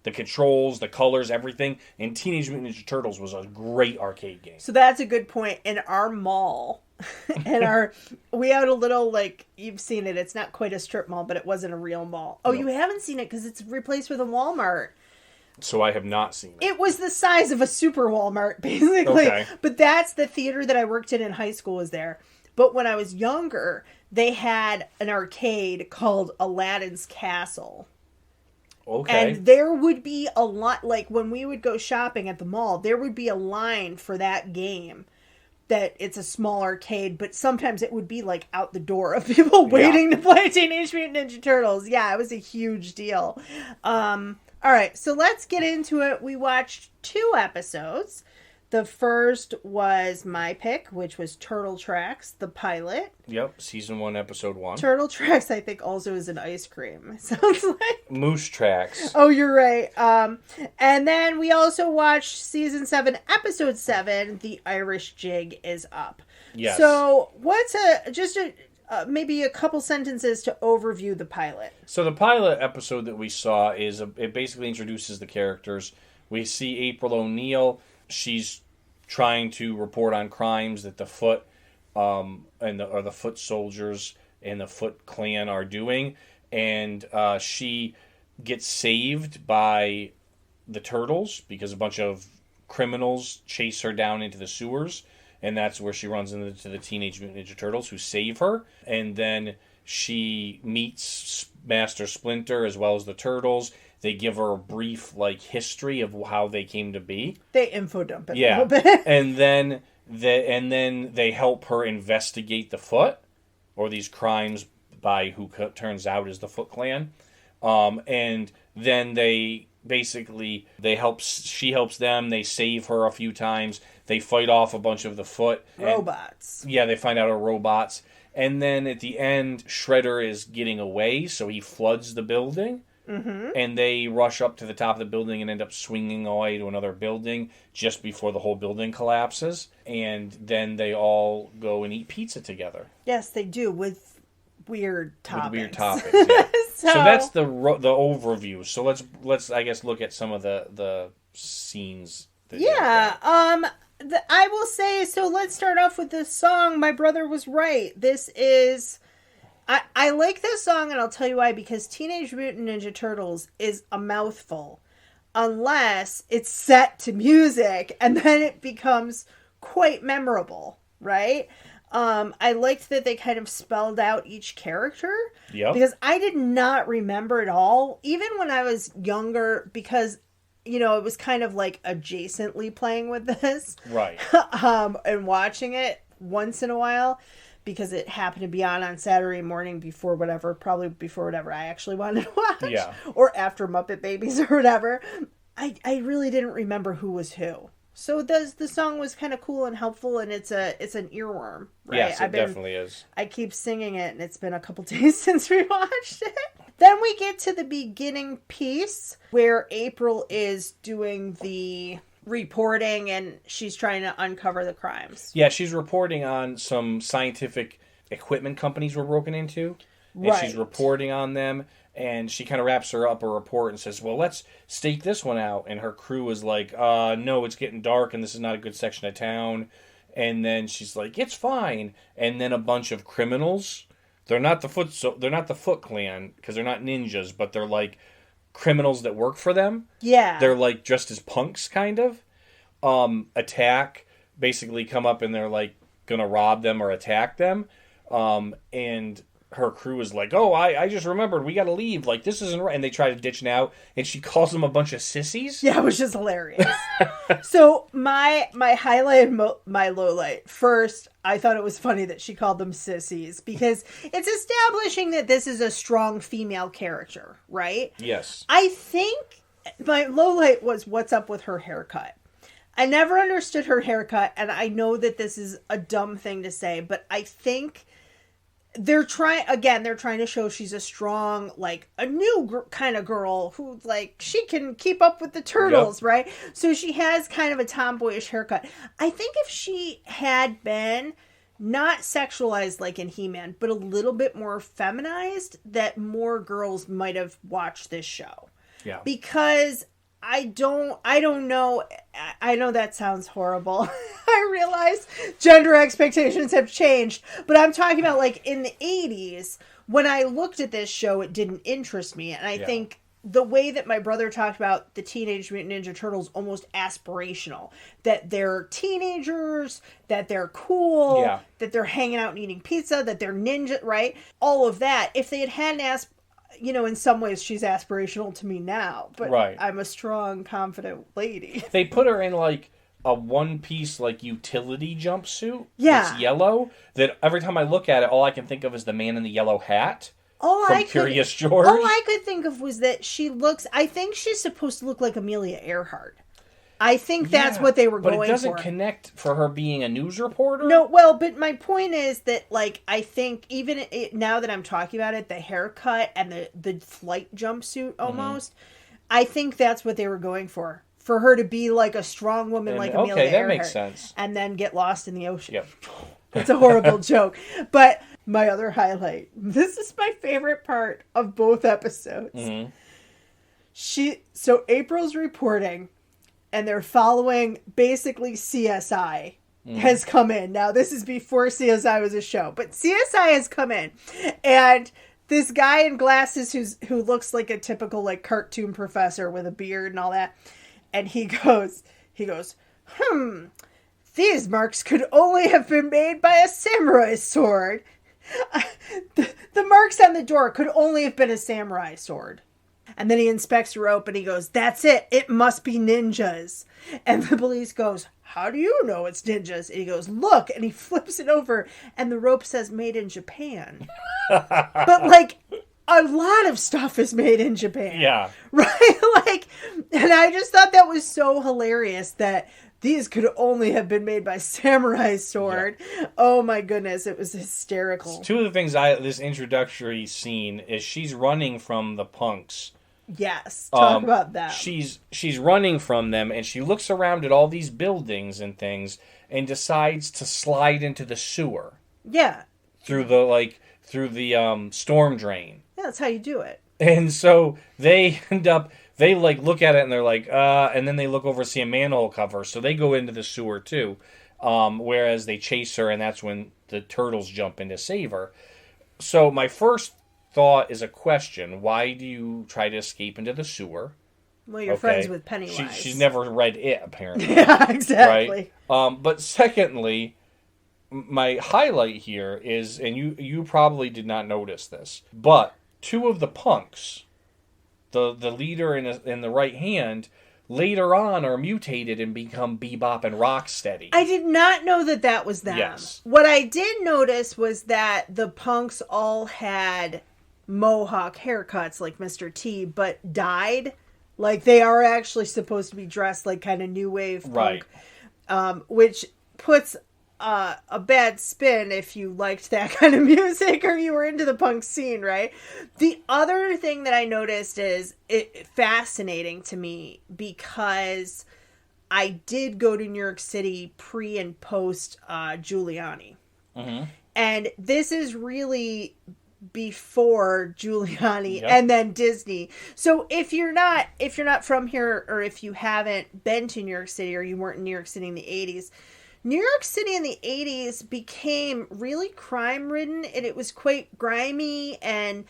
The controls, the colors, everything. And Teenage Mutant Ninja Turtles was a great arcade game. So that's a good point. In our mall, we had a little, like, you've seen it. It's not quite a strip mall, but it wasn't a real mall. Oh, no. You haven't seen it because it's replaced with a Walmart. So I have not seen it. It was the size of a super Walmart, basically. Okay. But that's the theater that I worked in high school was there. But when I was younger, they had an arcade called Aladdin's Castle. Okay. And there would be a lot, like when we would go shopping at the mall, there would be a line for that game. That it's a small arcade, but sometimes it would be like out the door of people waiting to play Teenage Mutant Ninja Turtles. Yeah, it was a huge deal. All right, so let's get into it. We watched 2 episodes. The first was my pick, which was Turtle Tracks, the pilot. Yep, season 1, episode 1. Turtle Tracks, I think, also is an ice cream. It sounds like Moose Tracks. Oh, you're right. And then we also watched season 7, episode 7. The Irish Jig is up. Yes. So, what's maybe a couple sentences to overview the pilot? So the pilot episode that we saw it basically introduces the characters. We see April O'Neil. She's trying to report on crimes that the Foot the Foot soldiers and the Foot Clan are doing, and she gets saved by the Turtles because a bunch of criminals chase her down into the sewers, and that's where she runs into the Teenage Mutant Ninja Turtles, who save her, and then she meets Master Splinter as well as the Turtles. They give her a brief history of how they came to be. They info dump it a little bit. and then they help her investigate the Foot, or these crimes by who turns out is the Foot Clan. And then she helps them. They save her a few times. They fight off a bunch of the Foot robots. They find out are robots. And then at the end, Shredder is getting away, so he floods the building. And they rush up to the top of the building and end up swinging away to another building just before the whole building collapses. And then they all go and eat pizza together. Yes, they do, with weird toppings. Yeah. So that's the overview. So let's I guess look at some of the scenes. I will say, so let's start off with this song. My brother was right. This is... I like this song, and I'll tell you why. Because Teenage Mutant Ninja Turtles is a mouthful. Unless it's set to music, and then it becomes quite memorable, right? I liked that they kind of spelled out each character. Yep. Because I did not remember it all. Even when I was younger, because... it was kind of like adjacently playing with this. Right. And watching it once in a while because it happened to be on Saturday morning before whatever I actually wanted to watch. Yeah. Or after Muppet Babies or whatever. I really didn't remember who was who. So the song was kind of cool and helpful, and it's an earworm, right? Yes, it definitely is. I keep singing it, and it's been a couple days since we watched it. Then we get to the beginning piece where April is doing the reporting and she's trying to uncover the crimes. Yeah, she's reporting on some scientific equipment companies were broken into. And right. She's reporting on them, and she kind of wraps her up a report and says, well, let's stake this one out. And her crew is like, no, it's getting dark and this is not a good section of town. And then she's like, it's fine. And then a bunch of criminals... They're not the Foot Clan because they're not ninjas, but they're like criminals that work for them. Yeah. They're like dressed as punks, kind of. Attack, basically come up and they're like gonna rob them or attack them. And her crew is like, oh, I just remembered, we gotta leave. Like, this isn't right. And they try to ditch now, and she calls them a bunch of sissies. Yeah, which is hilarious. So my highlight and my low light. First, I thought it was funny that she called them sissies because it's establishing that this is a strong female character, right? Yes. I think my low light was what's up with her haircut. I never understood her haircut, and I know that this is a dumb thing to say, but I think they're trying to show she's a strong, like, a new kind of girl who, like, she can keep up with the turtles, yep. Right? So she has kind of a tomboyish haircut. I think if she had been not sexualized like in He-Man, but a little bit more feminized, that more girls might have watched this show. Yeah. Because I don't know. I know that sounds horrible. I realize gender expectations have changed, but I'm talking about like in the 80s, when I looked at this show, it didn't interest me. And I think the way that my brother talked about the Teenage Mutant Ninja Turtles, almost aspirational, that they're teenagers, that they're cool, that they're hanging out and eating pizza, that they're ninja, right? All of that. If they had in some ways she's aspirational to me now, but right. I'm a strong, confident lady. They put her in like a one-piece like utility jumpsuit. Yeah. That's yellow. That every time I look at it, all I can think of is the man in the yellow hat from Curious George. All I could think of was that I think she's supposed to look like Amelia Earhart. I think that's what they were going for. But it doesn't connect for her being a news reporter? No, well, but my point is that, like, I think even now that I'm talking about it, the haircut and the flight jumpsuit almost, I think that's what they were going for. For her to be like a strong woman like Amelia Earhart. Okay, that makes sense. And then get lost in the ocean. Yep. It's a horrible joke. But my other highlight, this is my favorite part of both episodes. Mm-hmm. So April's reporting, and they're following basically CSI has come in. Now, this is before CSI was a show, but CSI has come in. And this guy in glasses who looks like a typical like cartoon professor with a beard and all that. And he goes, these marks could only have been made by a samurai sword. The marks on the door could only have been a samurai sword. And then he inspects the rope and he goes, that's it. It must be ninjas. And the police goes, how do you know it's ninjas? And he goes, look. And he flips it over and the rope says made in Japan. But like a lot of stuff is made in Japan. Yeah. Right? Like, and I just thought that was so hilarious that these could only have been made by samurai sword. Yeah. Oh my goodness, it was hysterical. Two of the things this introductory scene is she's running from the punks. Yes, talk about that. She's running from them, and she looks around at all these buildings and things, and decides to slide into the sewer. Yeah. Through the storm drain. Yeah, that's how you do it. And so they look at it and they're like, and then they look over and see a manhole cover, so they go into the sewer too. Whereas they chase her, and that's when the turtles jump in to save her. So my first thought is a question: why do you try to escape into the sewer? Well, you're friends with Pennywise. She's never read it, apparently. Yeah, exactly. Right? But secondly, my highlight here is, and you probably did not notice this, but two of the punks, the leader and the right hand, later on are mutated and become Bebop and Rocksteady. I did not know that was them. Yes. What I did notice was that the punks all had mohawk haircuts like Mr. T, but dyed. Like, they are actually supposed to be dressed like kind of new wave punk. Right. Which puts a bad spin if you liked that kind of music or you were into the punk scene, right? The other thing that I noticed is fascinating to me because I did go to New York City pre and post Giuliani. Mm-hmm. And this is really before Giuliani and then Disney. So if you're not from here, or if you haven't been to New York City, or you weren't in New York City in the 80s, New York City in the 80s became really crime-ridden, and it was quite grimy, and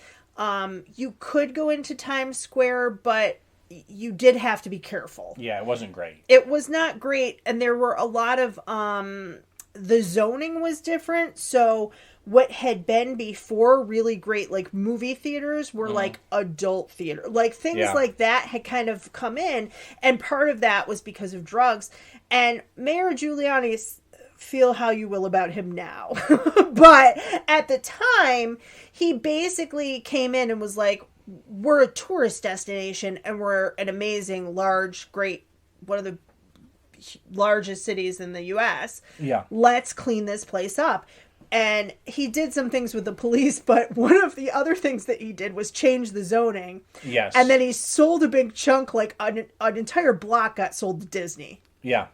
you could go into Times Square, but you did have to be careful. Yeah, it wasn't great. It was not great, and there were a lot of... the zoning was different, so what had been before really great, like, movie theaters were like adult theater. Like, things like that had kind of come in, and part of that was because of drugs. And Mayor Giuliani, feel how you will about him now. But at the time, he basically came in and was like, we're a tourist destination, and we're an amazing, large, great, one of the largest cities in the U.S. Yeah. Let's clean this place up. And he did some things with the police, but one of the other things that he did was change the zoning. Yes. And then he sold a big chunk, like an entire block got sold to Disney. Yeah.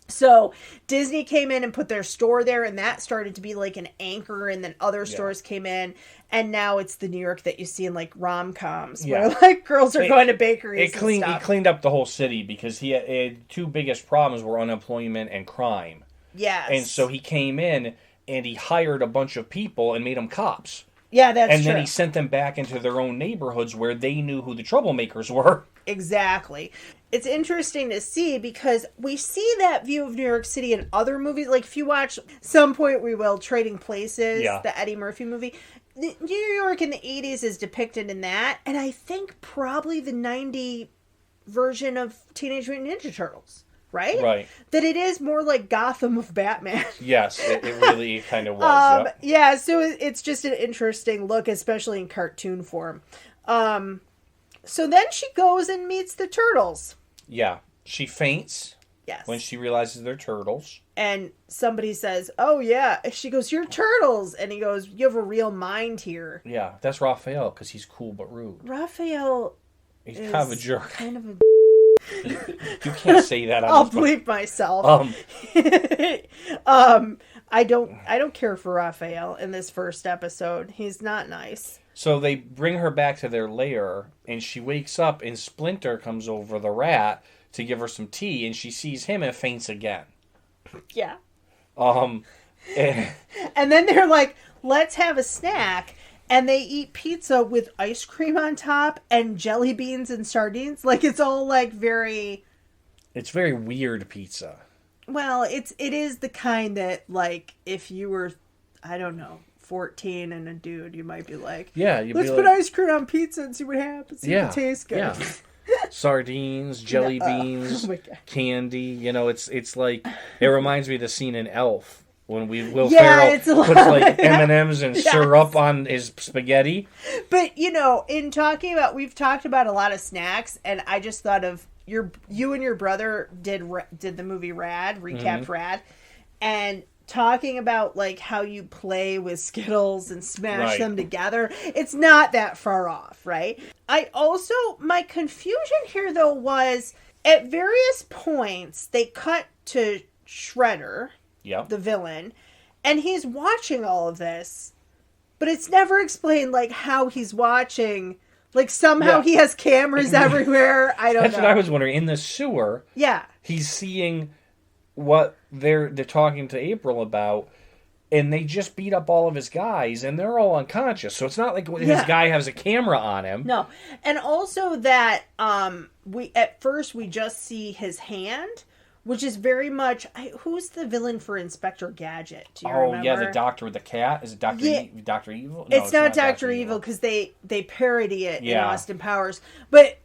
So Disney came in and put their store there, and that started to be like an anchor, and then other stores came in, and now it's the New York that you see in like rom-coms where like girls are going to bakeries. He cleaned up the whole city because he had two biggest problems were unemployment and crime. Yes. And so he came in and he hired a bunch of people and made them cops. Yeah, that's true. And then he sent them back into their own neighborhoods where they knew who the troublemakers were. Exactly. It's interesting to see because we see that view of New York City in other movies. Like, if you watch, some point we will, Trading Places, the Eddie Murphy movie. New York in the 80s is depicted in that. And I think probably the 90 version of Teenage Mutant Ninja Turtles. Right? Right. That it is more like Gotham of Batman. Yes, it really kind of was. Yeah, so it's just an interesting look, especially in cartoon form. So then she goes and meets the turtles. Yeah. She faints. Yes. When she realizes they're turtles. And somebody says, oh, yeah. She goes, you're turtles. And he goes, you have a real mind here. Yeah, that's Raphael, because he's cool but rude. Raphael He's kind of a jerk. Kind of a You can't say that. I'll bleep myself. I don't care for Raphael in this first episode. He's not nice. So they bring her back to their lair, and she wakes up, and Splinter comes over, the rat, to give her some tea, and she sees him and faints again. Yeah. And then they're like, let's have a snack. And they eat pizza with ice cream on top and jelly beans and sardines. Like, it's all like very... It's very weird pizza. Well, it is the kind that, like, if you were, I don't know, 14 and a dude, you might be like, yeah, let's put ice cream on pizza and see what happens. See if it tastes good. Yeah. Sardines, jelly beans, candy. You know, it's like, it reminds me of the scene in Elf. When Will Ferrell puts like M&Ms and syrup on his spaghetti. But, you know, in talking about, we've talked about a lot of snacks, and I just thought of you and your brother did the movie Rad, recapped Rad, and talking about like how you play with Skittles and smash them together. It's not that far off, right? My confusion here though was at various points they cut to Shredder, the villain, and he's watching all of this, but it's never explained like how he's watching. Like somehow he has cameras everywhere. I don't know. That's what I was wondering. In the sewer, he's seeing what they're talking to April about, and they just beat up all of his guys, and they're all unconscious. So it's not like his guy has a camera on him. No, and also that we at first we just see his hand, which is very much who's the villain for Inspector Gadget? Do you remember? Oh yeah, the doctor with the cat. Is it Dr. Evil? No, it's not Dr. Evil because they parody it in Austin Powers, but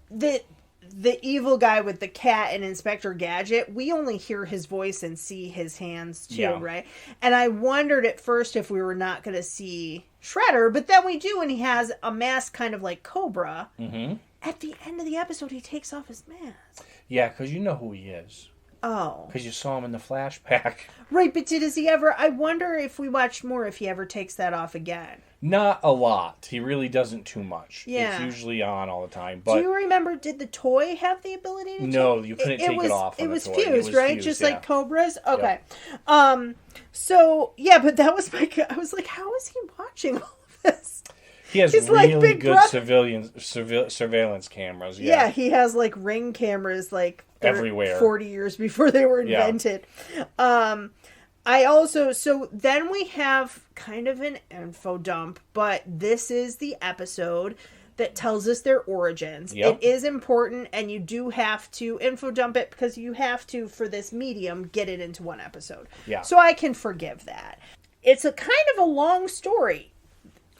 the evil guy with the cat and Inspector Gadget, we only hear his voice and see his hands too, right? And I wondered at first if we were not going to see Shredder, but then we do, and he has a mask kind of like Cobra. Mm-hmm. At the end of the episode, he takes off his mask. Yeah, because you know who he is. Oh. Because you saw him in the flashback. Right, but does he ever... I wonder if we watched more if he ever takes that off again. Not a lot. He really doesn't too much. Yeah. It's usually on all the time. But do you remember, did the toy have the ability to No, you couldn't take it off. It was toy. fused, right? Fused, just like Cobra's? Okay. Yep. So, yeah, but that was my... I was like, how is he watching all of this? He has really good surveillance cameras. Yeah, he has like Ring cameras like everywhere 40 years before they were invented. So then we have kind of an info dump, but this is the episode that tells us their origins. Yep. It is important, and you do have to info dump it because you have to, for this medium, get it into one episode. Yeah. So I can forgive that. It's a kind of a long story.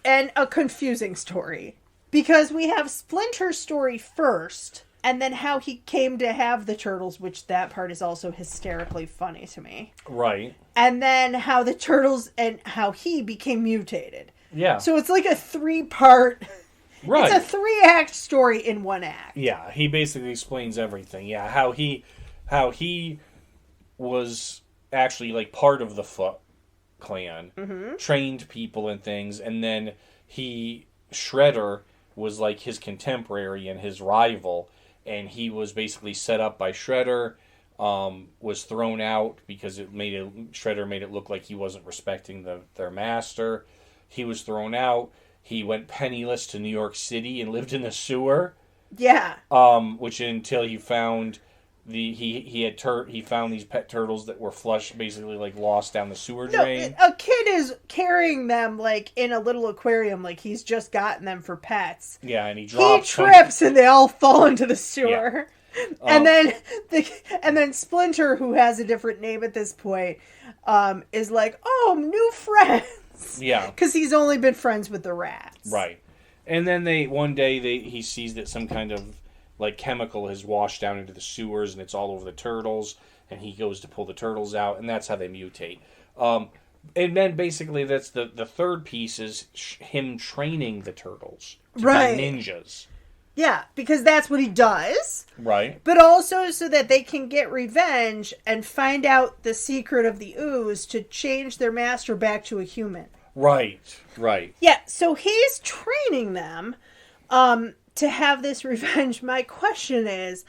And a confusing story. Because we have Splinter's story first, and then how he came to have the turtles, which that part is also hysterically funny to me. Right. And then how the turtles and how he became mutated. Yeah. So it's like a 3-part... Right. It's a 3-act story in 1 act. Yeah, he basically explains everything. Yeah, how he was actually like part of the Foot Clan, trained people and things, and then Shredder was like his contemporary and his rival, and he was basically set up by Shredder, was thrown out because Shredder made it look like he wasn't respecting their master. He was thrown out. He went penniless to New York City and lived in the sewer. Yeah. Which until he found he found these pet turtles that were flushed, basically like lost down the sewer drain. A kid is carrying them like in a little aquarium, like he's just gotten them for pets. Yeah, and he trips and they all fall into the sewer. Yeah. And then Splinter, who has a different name at this point, is like, "Oh, new friends." Yeah, because he's only been friends with the rats. Right, and then one day he sees that some kind of like chemical has washed down into the sewers and it's all over the turtles, and he goes to pull the turtles out, and that's how they mutate. And then basically that's the third piece is him training the turtles to be ninjas. Yeah, because that's what he does. Right. But also so that they can get revenge and find out the secret of the ooze to change their master back to a human. Right. Yeah, so he's training them to have this revenge. My question is,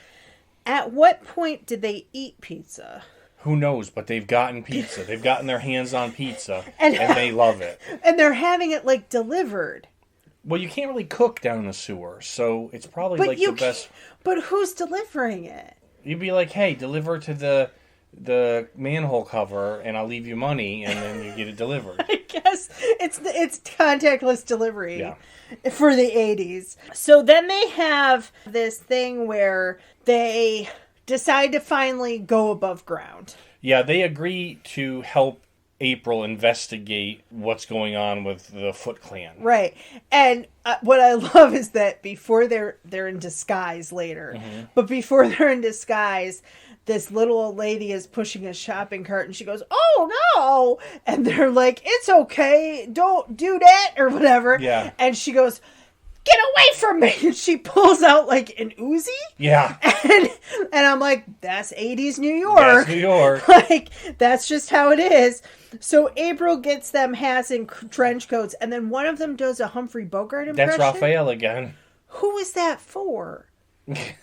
at what point did they eat pizza? Who knows, but they've gotten pizza. They've gotten their hands on pizza, and they love it. And they're having it, like, delivered. Well, you can't really cook down in the sewer, so it's probably the best. But who's delivering it? You'd be like, hey, deliver to the manhole cover, and I'll leave you money, and then you get it delivered. I guess it's contactless delivery for the 80s. So then they have this thing where they decide to finally go above ground. Yeah, they agree to help April investigate what's going on with the Foot Clan. Right. And what I love is that before they're in disguise later, but before they're in disguise, this little old lady is pushing a shopping cart and she goes, "Oh no!" And they're like, "It's okay, don't do that," or whatever. Yeah. And she goes, get away from me. And she pulls out like an Uzi. Yeah. And I'm like, that's 80s New York. That's New York. Like, that's just how it is. So April gets them hats and trench coats, and then one of them does a Humphrey Bogart impression. That's Raphael again. Who is that for?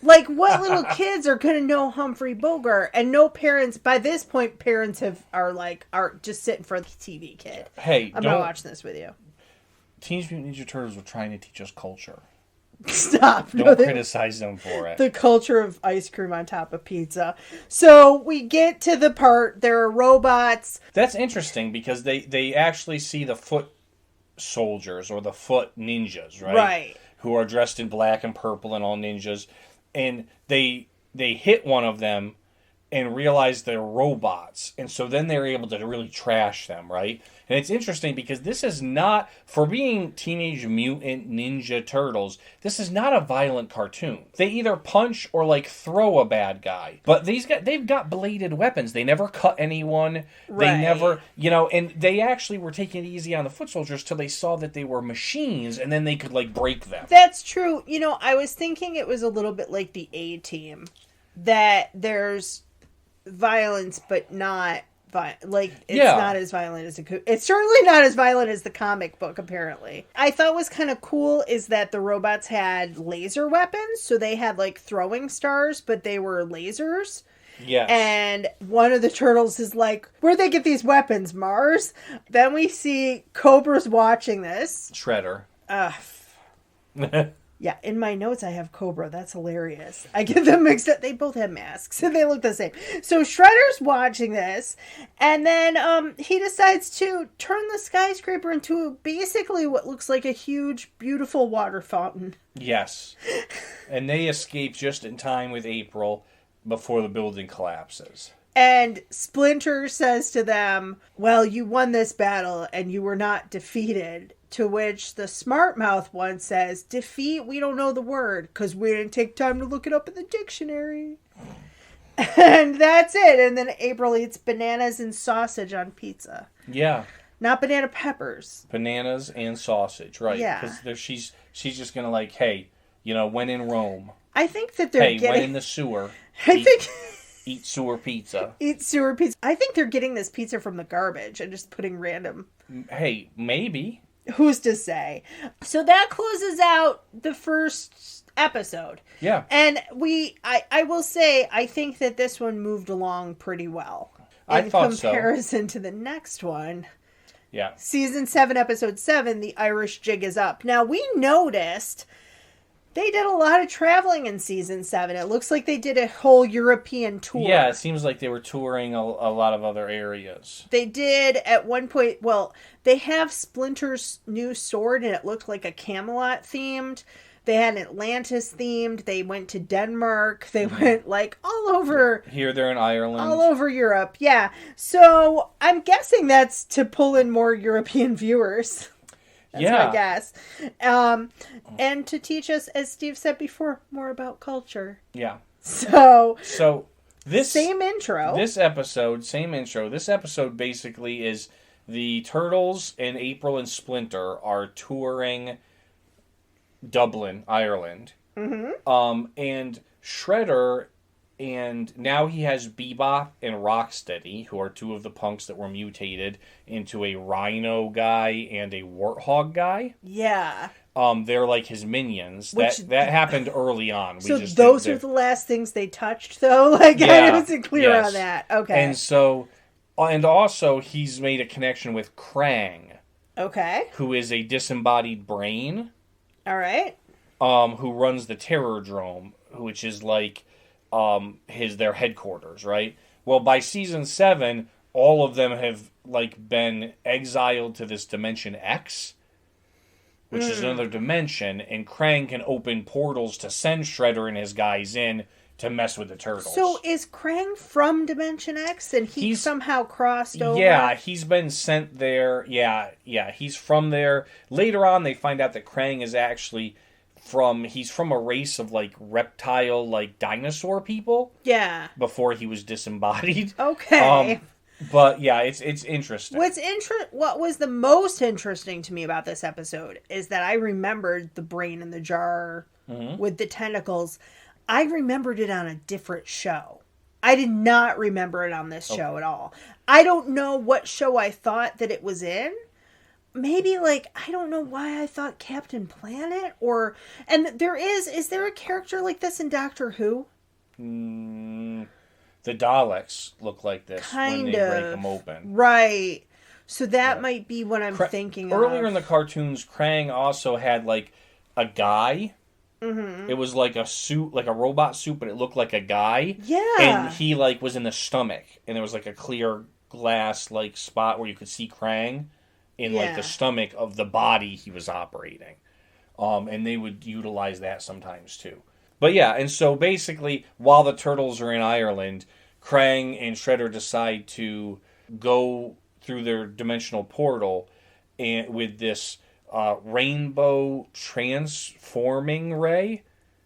Like, what little kids are going to know Humphrey Bogart? And no parents, by this point, parents are just sitting for the TV kid. Hey, I'm not watching this with you. Teenage Mutant Ninja Turtles were trying to teach us culture. Stop. Don't criticize them for it. The culture of ice cream on top of pizza. So we get to the part, there are robots. That's interesting because they actually see the foot soldiers or the foot ninjas, right? Right. Who are dressed in black and purple and all ninjas. And they hit one of them and realize they're robots. And so then they're able to really trash them, right? And it's interesting because this is not, for being Teenage Mutant Ninja Turtles, this is not a violent cartoon. They either punch or like throw a bad guy. But they've got bladed weapons. They never cut anyone. Right. They never, and they actually were taking it easy on the foot soldiers till they saw that they were machines and then they could like break them. That's true. I was thinking it was a little bit like the A-Team. That there's violence, but not not as violent as it's certainly not as violent as the comic book, apparently. I thought was kind of cool is that the robots had laser weapons, so they had like throwing stars, but they were lasers. Yes. And one of the turtles is like, where'd they get these weapons, Mars? Then we see Cobra's watching this. Shredder. Yeah, in my notes I have Cobra. That's hilarious. I get them mixed up. They both have masks, and they look the same. So Shredder's watching this, and then he decides to turn the skyscraper into basically what looks like a huge, beautiful water fountain. Yes. And they escape just in time with April before the building collapses. And Splinter says to them, well, you won this battle, and you were not defeated. To which the smart mouth one says, defeat, we don't know the word, because we didn't take time to look it up in the dictionary. And that's it. And then April eats bananas and sausage on pizza. Yeah. Not banana peppers. Bananas and sausage, right. Yeah. Because she's just going to like, hey, when in Rome. I think that they're getting... when in the sewer. Eat sewer pizza. Eat sewer pizza. I think they're getting this pizza from the garbage and just putting random... Hey, maybe... Who's to say? So that closes out the first episode. Yeah. And I will say, I think that this one moved along pretty well. I thought so. In comparison to the next one. Yeah. Season 7, episode 7, The Irish Jig is Up. Now, we noticed they did a lot of traveling in season 7. It looks like they did a whole European tour. Yeah, it seems like they were touring a lot of other areas. They did at one point, well, they have Splinter's new sword and it looked like a Camelot themed. They had an Atlantis themed. They went to Denmark. They went like all over. Here, they're in Ireland. All over Europe, yeah. So I'm guessing that's to pull in more European viewers. That's my guess. And to teach us, as Steve said before, more about culture. Yeah. So this same intro. This episode, same intro. This episode basically is the Turtles and April and Splinter are touring Dublin, Ireland. Mm-hmm. And Shredder, and now he has Bebop and Rocksteady, who are two of the punks that were mutated into a rhino guy and a warthog guy. Yeah. They're like his minions. That happened early on. So those are the last things they touched, though? Like, I wasn't clear on that. Okay. And so, and also he's made a connection with Krang. Okay. Who is a disembodied brain. All right. Who runs the Terrordrome, which is like their headquarters, right? Well, by season 7, all of them have like been exiled to this Dimension X, which is another dimension, and Krang can open portals to send Shredder and his guys in to mess with the Turtles. So is Krang from Dimension X, and he's somehow crossed over? Yeah, he's been sent there. Yeah, he's from there. Later on, they find out that Krang is actually he's from a race of like reptile, like dinosaur people. Yeah. Before he was disembodied. Okay. But yeah, it's interesting. What was the most interesting to me about this episode is that I remembered the brain in the jar with the tentacles. I remembered it on a different show. I did not remember it on this show at all. I don't know what show I thought that it was in. Maybe, like, I don't know why I thought Captain Planet and is there a character like this in Doctor Who? The Daleks look like this when they break them open. Right. So that might be what I'm thinking of. Earlier in the cartoons, Krang also had, like, a guy. Mm-hmm. It was like a suit, like a robot suit, but it looked like a guy. Yeah. And he, like, was in the stomach. And there was, like, a clear glass, like, spot where you could see Krang in, like, the stomach of the body he was operating. And they would utilize that sometimes, too. But yeah, and so basically, while the Turtles are in Ireland, Krang and Shredder decide to go through their dimensional portal and with this rainbow transforming ray.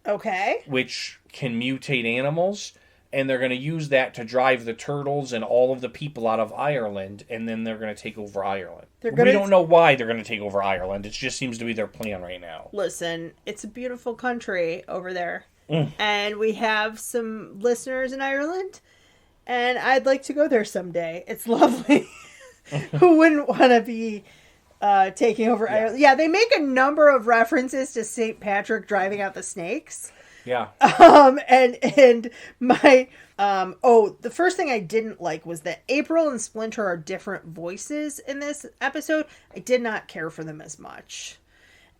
Okay. Which can mutate animals. And they're going to use that to drive the Turtles and all of the people out of Ireland, and then they're going to take over Ireland. We don't know why they're going to take over Ireland. It just seems to be their plan right now. Listen, it's a beautiful country over there. And we have some listeners in Ireland, and I'd like to go there someday. It's lovely. Who wouldn't want to be taking over Ireland? Yeah, they make a number of references to St. Patrick driving out the snakes. Yeah. And my the first thing I didn't like was that April and Splinter are different voices in this episode. I did not care for them as much.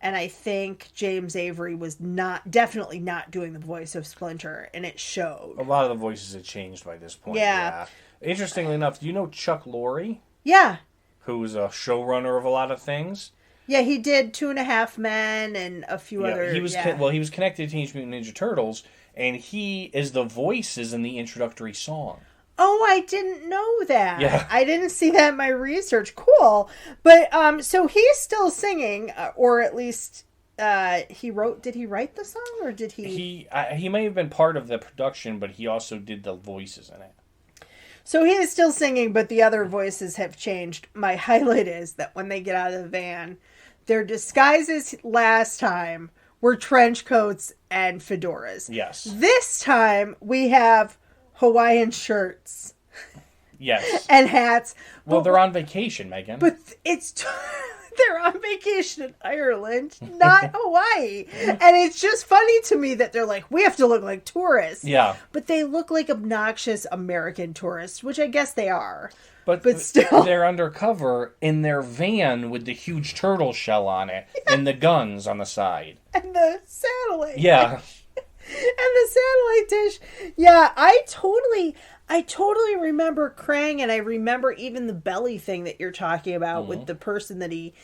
And I think James Avery was definitely not doing the voice of Splinter, and it showed. A lot of the voices had changed by this point. Yeah. Interestingly enough, do you know Chuck Lorre? Yeah. Who was a showrunner of a lot of things? Yeah, he did 2.5 Men and a few other... He was connected to Teenage Mutant Ninja Turtles, and he is the voices in the introductory song. Oh, I didn't know that. Yeah. I didn't see that in my research. Cool. But, so he's still singing, or at least, did he write the song, or did he... He may have been part of the production, but he also did the voices in it. So he is still singing, but the other voices have changed. My highlight is that when they get out of the van, their disguises last time were trench coats and fedoras. Yes. This time we have Hawaiian shirts. Yes. And hats. Well, they're on vacation, Megan. But they're on vacation in Ireland, not Hawaii. And it's just funny to me that they're like, we have to look like tourists. Yeah. But they look like obnoxious American tourists, which I guess they are. But still. They're undercover in their van with the huge turtle shell on it and the guns on the side. And the satellite. Yeah. And the satellite dish. Yeah, I totally remember Krang, and I remember even the belly thing that you're talking about with the person that he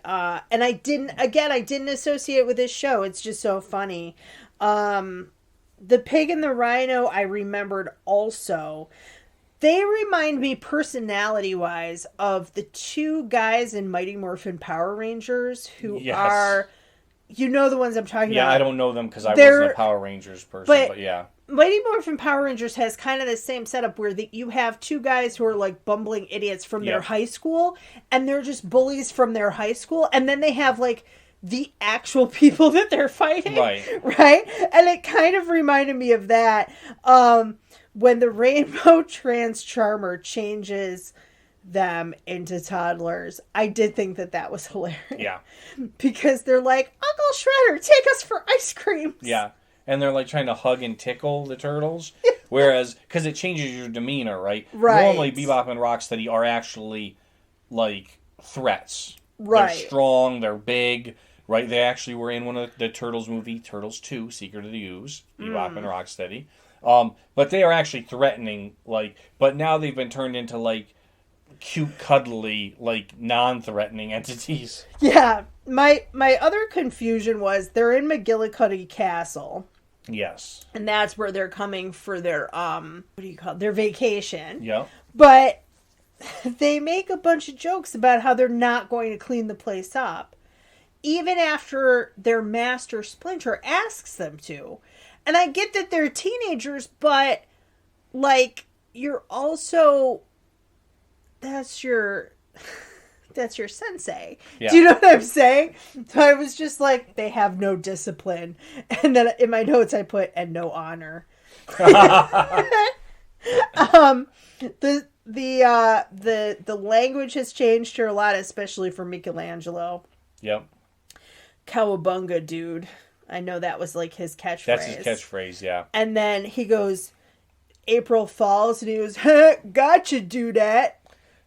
and I didn't associate it with this show. It's just so funny. The pig and the rhino I remembered also. They remind me personality-wise of the two guys in Mighty Morphin Power Rangers who are... You know the ones I'm talking about. Yeah, I don't know them because I wasn't a Power Rangers person, but yeah. Mighty Morphin Power Rangers has kind of the same setup where you have two guys who are like bumbling idiots from their high school, and they're just bullies from their high school, and then they have like the actual people that they're fighting. Right? And it kind of reminded me of that. When the Rainbow Trans Charmer changes them into toddlers, I did think that was hilarious. Yeah. Because they're like, Uncle Shredder, take us for ice creams. Yeah. And they're like trying to hug and tickle the turtles. Whereas, because it changes your demeanor, right? Normally, Bebop and Rocksteady are actually like threats. Right. They're strong, they're big, right? They actually were in one of the Turtles movie, Turtles 2, Secret of the Ooze, Bebop and Rocksteady. But they are actually threatening, but now they've been turned into like cute, cuddly, like non-threatening entities. Yeah. My other confusion was they're in McGillicuddy Castle. Yes. And that's where they're coming for their their vacation. Yeah. But they make a bunch of jokes about how they're not going to clean the place up, even after their master Splinter asks them to. And I get that they're teenagers, but like you're also that's your sensei. Yeah. Do you know what I'm saying? So I was just like, they have no discipline. And then in my notes I put, and no honor. The language has changed here a lot, especially for Michelangelo. Yep. Cowabunga, dude. I know that was like his catchphrase. That's his catchphrase, yeah. And then he goes, April Falls, and he goes, gotcha, dudette.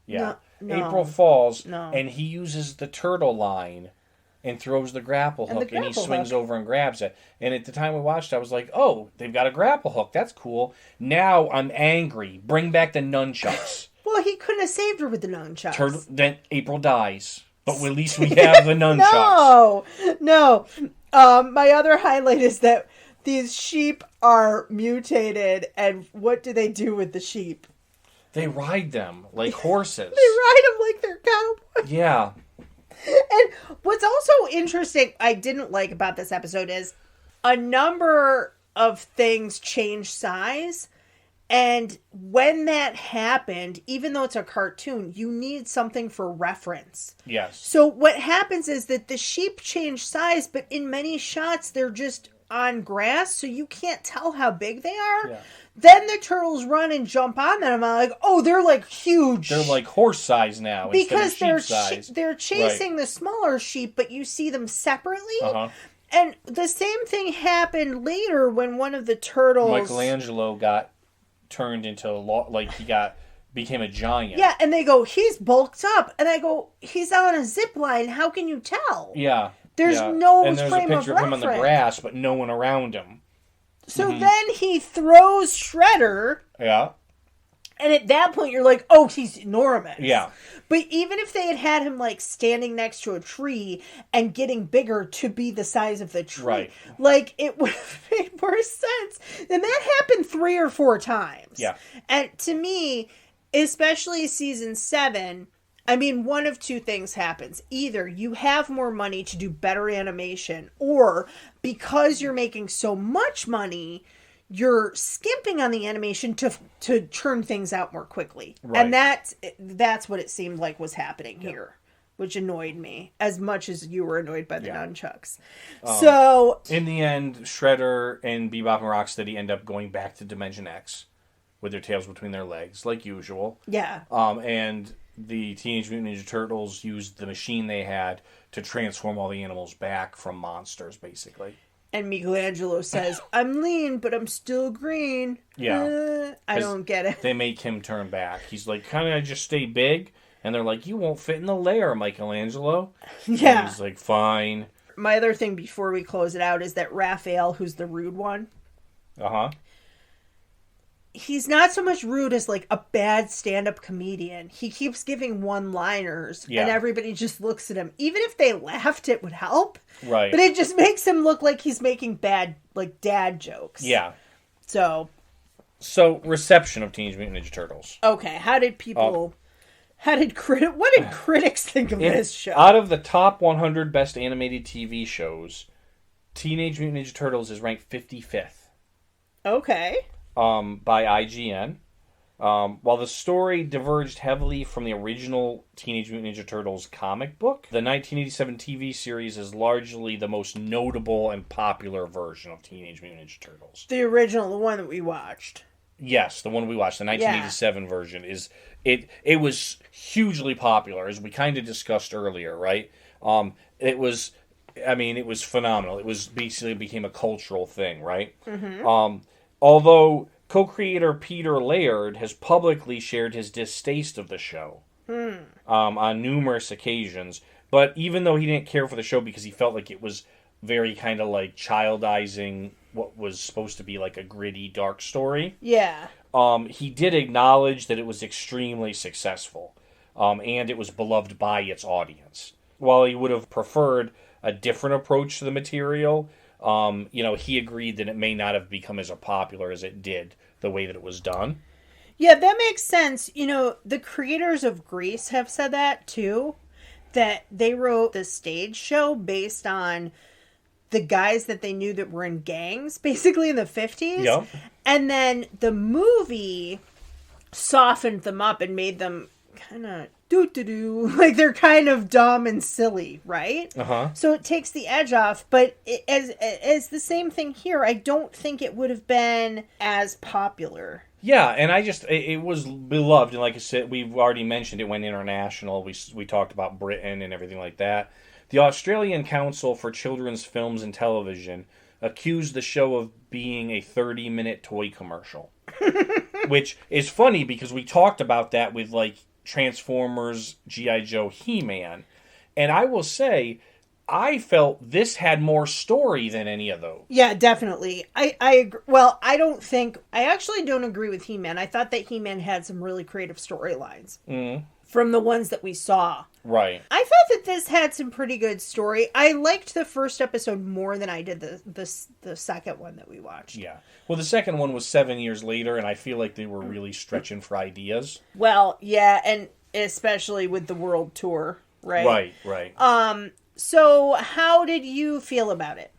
Yeah. No. April Falls, No. and he uses the turtle line and throws the grapple hook, and he swings over and grabs it. And at the time we watched, I was like, oh, they've got a grapple hook. That's cool. Now I'm angry. Bring back the nunchucks. Well, he couldn't have saved her with the nunchucks. Then April dies. But at least we have the nunchucks. No. My other highlight is that these sheep are mutated, and what do they do with the sheep? They ride them like horses. They ride them like they're cowboys. Yeah. And what's also interesting, I didn't like about this episode is a number of things change size. And when that happened, even though it's a cartoon, you need something for reference. Yes. So what happens is that the sheep change size, but in many shots, they're just on grass, so you can't tell how big they are. Yeah. Then the turtles run and jump on them. I'm like, oh, they're like huge. They're like horse size now because instead of sheep size. They're chasing the smaller sheep, but you see them separately. Uh-huh. And the same thing happened later when one of the turtles... Michelangelo got turned into became a giant. Yeah, and they go, he's bulked up. And I go, he's on a zip line. How can you tell? Yeah. There's no and there's frame a picture of him on the grass, but no one around him. So then he throws Shredder. Yeah. And at that point, you're like, oh, he's enormous. Yeah. But even if they had him, like, standing next to a tree and getting bigger to be the size of the tree, right. like, it would have made more sense. And that happened 3 or 4 times. Yeah. And to me, especially season 7, I mean, one of two things happens. Either you have more money to do better animation, or because you're making so much money, you're skimping on the animation to churn things out more quickly. Right. And that's what it seemed like was happening here, which annoyed me as much as you were annoyed by the nunchucks. So in the end, Shredder and Bebop and Rocksteady end up going back to Dimension X with their tails between their legs, like usual. Yeah. And the Teenage Mutant Ninja Turtles used the machine they had to transform all the animals back from monsters, basically. And Michelangelo says, I'm lean, but I'm still green. Yeah. I don't get it. They make him turn back. He's like, kind of just stay big. And they're like, you won't fit in the lair, Michelangelo. Yeah. And he's like, fine. My other thing before we close it out is that Raphael, who's the rude one. Uh-huh. He's not so much rude as like a bad stand-up comedian. He keeps giving one-liners, and everybody just looks at him. Even if they laughed, it would help. Right. But it just makes him look like he's making bad, like, dad jokes. Yeah. So reception of Teenage Mutant Ninja Turtles. Okay, how did people... what did critics think of this show? Out of the top 100 best animated TV shows, Teenage Mutant Ninja Turtles is ranked 55th. Okay. By IGN. While the story diverged heavily from the original Teenage Mutant Ninja Turtles comic book, the 1987 TV series is largely the most notable and popular version of Teenage Mutant Ninja Turtles. The original, the one that we watched. Yes, the one we watched, the 1987 version, is it was hugely popular, as we kind of discussed earlier, right? It was phenomenal. It was basically became a cultural thing, right? Mm-hmm. Although co-creator Peter Laird has publicly shared his distaste of the show on numerous occasions, but even though he didn't care for the show because he felt like it was very kind of like childizing what was supposed to be like a gritty, dark story, he did acknowledge that it was extremely successful, and it was beloved by its audience. While he would have preferred a different approach to the material, he agreed that it may not have become as popular as it did the way that it was done. Yeah, that makes sense. The creators of Grease have said that too, that they wrote the stage show based on the guys that they knew that were in gangs, basically in the 50s. Yep. And then the movie softened them up and made them kind of doo-doo-doo. Like, they're kind of dumb and silly, right? Uh-huh. So it takes the edge off. But as the same thing here, I don't think it would have been as popular. Yeah, and it was beloved, and like I said, we've already mentioned it went international. We talked about Britain and everything like that. The Australian Council for Children's Films and Television accused the show of being a 30-minute toy commercial. Which is funny because we talked about that with like Transformers, G.I. Joe, He-Man. And I will say, I felt this had more story than any of those. Yeah, definitely. I agree. Well, I actually don't agree with He-Man. I thought that He-Man had some really creative storylines from the ones that we saw. Right. I thought that this had some pretty good story. I liked the first episode more than I did the second one that we watched. Yeah. Well, the second one was 7 years later, and I feel like they were really stretching for ideas. Well, yeah, and especially with the world tour, right? Right. So how did you feel about it?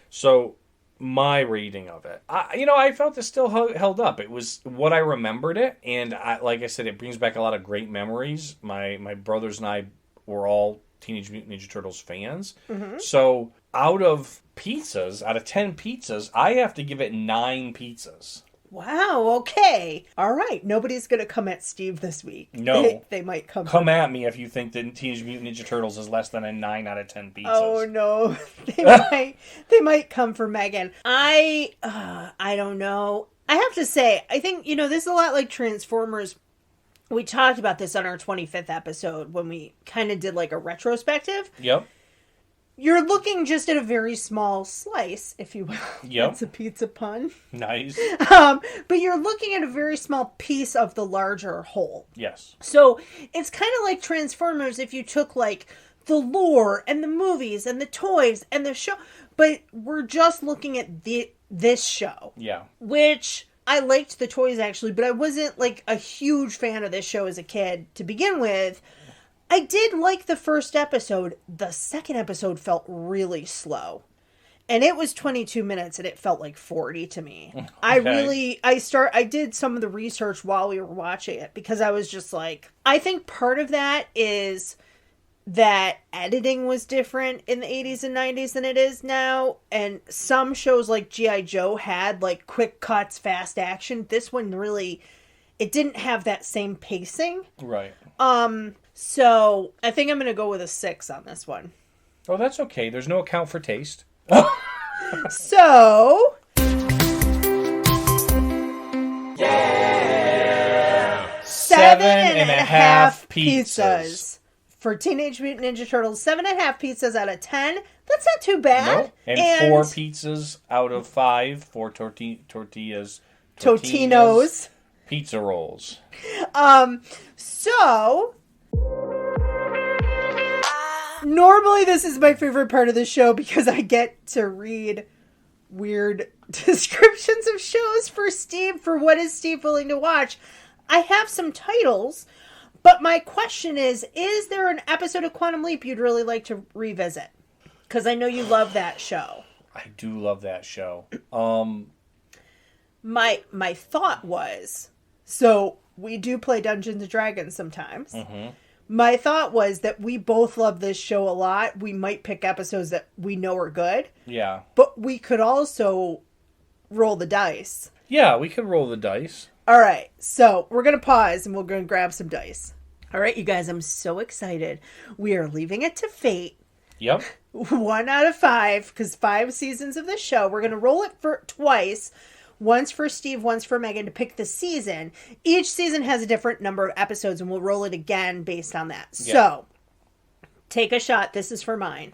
So, my reading of it, I felt it still held up. It was what I remembered it, and like I said, it brings back a lot of great memories. My brothers and I were all Teenage Mutant Ninja Turtles fans. Mm-hmm. So, out of 10 pizzas, I have to give it 9 pizzas. Wow, okay. All right. Nobody's going to come at Steve this week. No. They might come. Come at me if you think that Teenage Mutant Ninja Turtles is less than a 9 out of 10 pizzas. Oh, no. They might come for Megan. I don't know. I have to say, I think, this is a lot like Transformers. We talked about this on our 25th episode when we kind of did like a retrospective. Yep. You're looking just at a very small slice, if you will. Yep. It's a pizza pun. Nice. But you're looking at a very small piece of the larger whole. Yes. So it's kind of like Transformers if you took like the lore and the movies and the toys and the show. But we're just looking at this show. Yeah. Which I liked the toys actually, but I wasn't like a huge fan of this show as a kid to begin with. I did like the first episode. The second episode felt really slow. And it was 22 minutes and it felt like 40 to me. Okay. I did some of the research while we were watching it because I was just like, I think part of that is that editing was different in the 80s and 90s than it is now. And some shows like G.I. Joe had like quick cuts, fast action. This one really, it didn't have that same pacing. Right. So I think I'm going to go with a 6 on this one. Oh, that's okay. There's no account for taste. So... Yeah! 7.5 pizzas. For Teenage Mutant Ninja Turtles, 7.5 pizzas out of 10. That's not too bad. No. And 4 pizzas out of 5 for tortillas. Totinos. Pizza rolls. So... Normally this is my favorite part of the show because I get to read weird descriptions of shows for Steve, for what is Steve willing to watch. I have some titles, but my question is there an episode of Quantum Leap you'd really like to revisit? Because I know you love that show. I do love that show. My thought was, so we do play Dungeons and Dragons sometimes. Mm-hmm. My thought was that we both love this show a lot. We might pick episodes that we know are good. Yeah. But we could also roll the dice. Yeah, we could roll the dice. All right. So we're going to pause and we're going to grab some dice. All right, you guys, I'm so excited. We are leaving it to fate. Yep. 1 out of 5, because 5 seasons of the show. We're going to roll it for twice. Once for Steve, once for Megan to pick the season. Each season has a different number of episodes, and we'll roll it again based on that. Yeah. So, take a shot. This is for mine.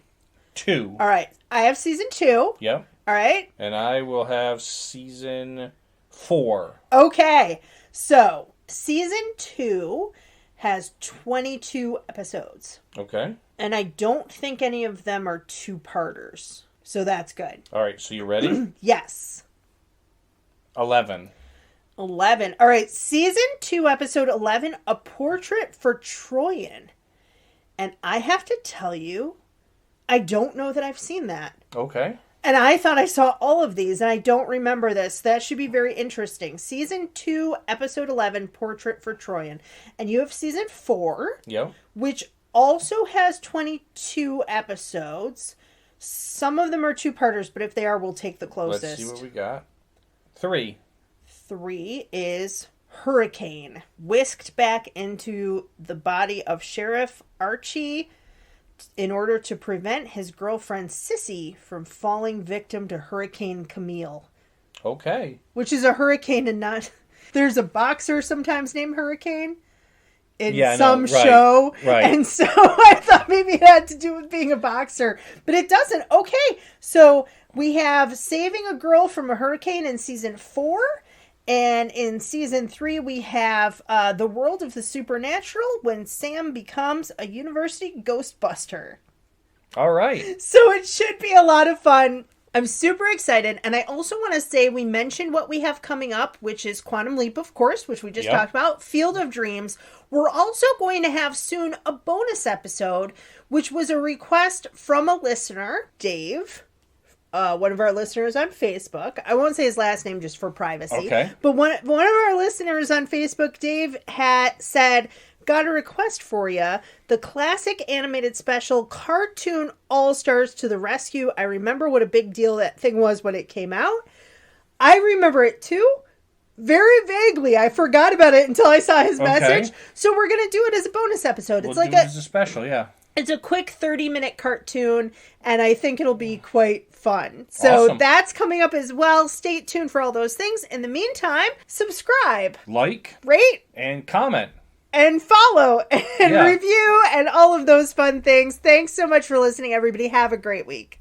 2. All right. I have season 2. Yep. All right. And I will have season 4. Okay. So, season 2 has 22 episodes. Okay. And I don't think any of them are 2-parters. So, that's good. All right. So, you ready? Yes. 11. All right. Season 2, episode 11, A Portrait for Troyan. And I have to tell you, I don't know that I've seen that. Okay. And I thought I saw all of these, and I don't remember this. That should be very interesting. Season 2, Episode 11, Portrait for Troyan. And you have Season 4, Yep. which also has 22 episodes. Some of them are two-parters, but if they are, we'll take the closest. Let's see what we got. 3. 3 is Hurricane. Whisked back into the body of Sheriff Archie in order to prevent his girlfriend Sissy from falling victim to Hurricane Camille. Okay. Which is a hurricane and not... There's a boxer sometimes named Hurricane in some show. Right. And so I thought maybe it had to do with being a boxer. But it doesn't. Okay. So we have saving a girl from a hurricane in season 4. And in season 3, we have the world of the supernatural when Sam becomes a university ghostbuster. All right. So it should be a lot of fun. I'm super excited. And I also want to say we mentioned what we have coming up, which is Quantum Leap, of course, which we just talked about. Field of Dreams. We're also going to have soon a bonus episode, which was a request from a listener, Dave. One of our listeners on Facebook. I won't say his last name just for privacy. Okay. But one of our listeners on Facebook, Dave, had said, got a request for you. The classic animated special Cartoon All-Stars to the Rescue. I remember what a big deal that thing was when it came out. I remember it too. Very vaguely. I forgot about it until I saw his message. So we're going to do it as a bonus episode. We'll do it as a special, yeah. It's a quick 30-minute cartoon, and I think it'll be quite fun. So that's coming up as well. Stay tuned for all those things. In the meantime, subscribe, like, rate, and comment. And follow, and review, and all of those fun things. Thanks so much for listening, everybody. Have a great week.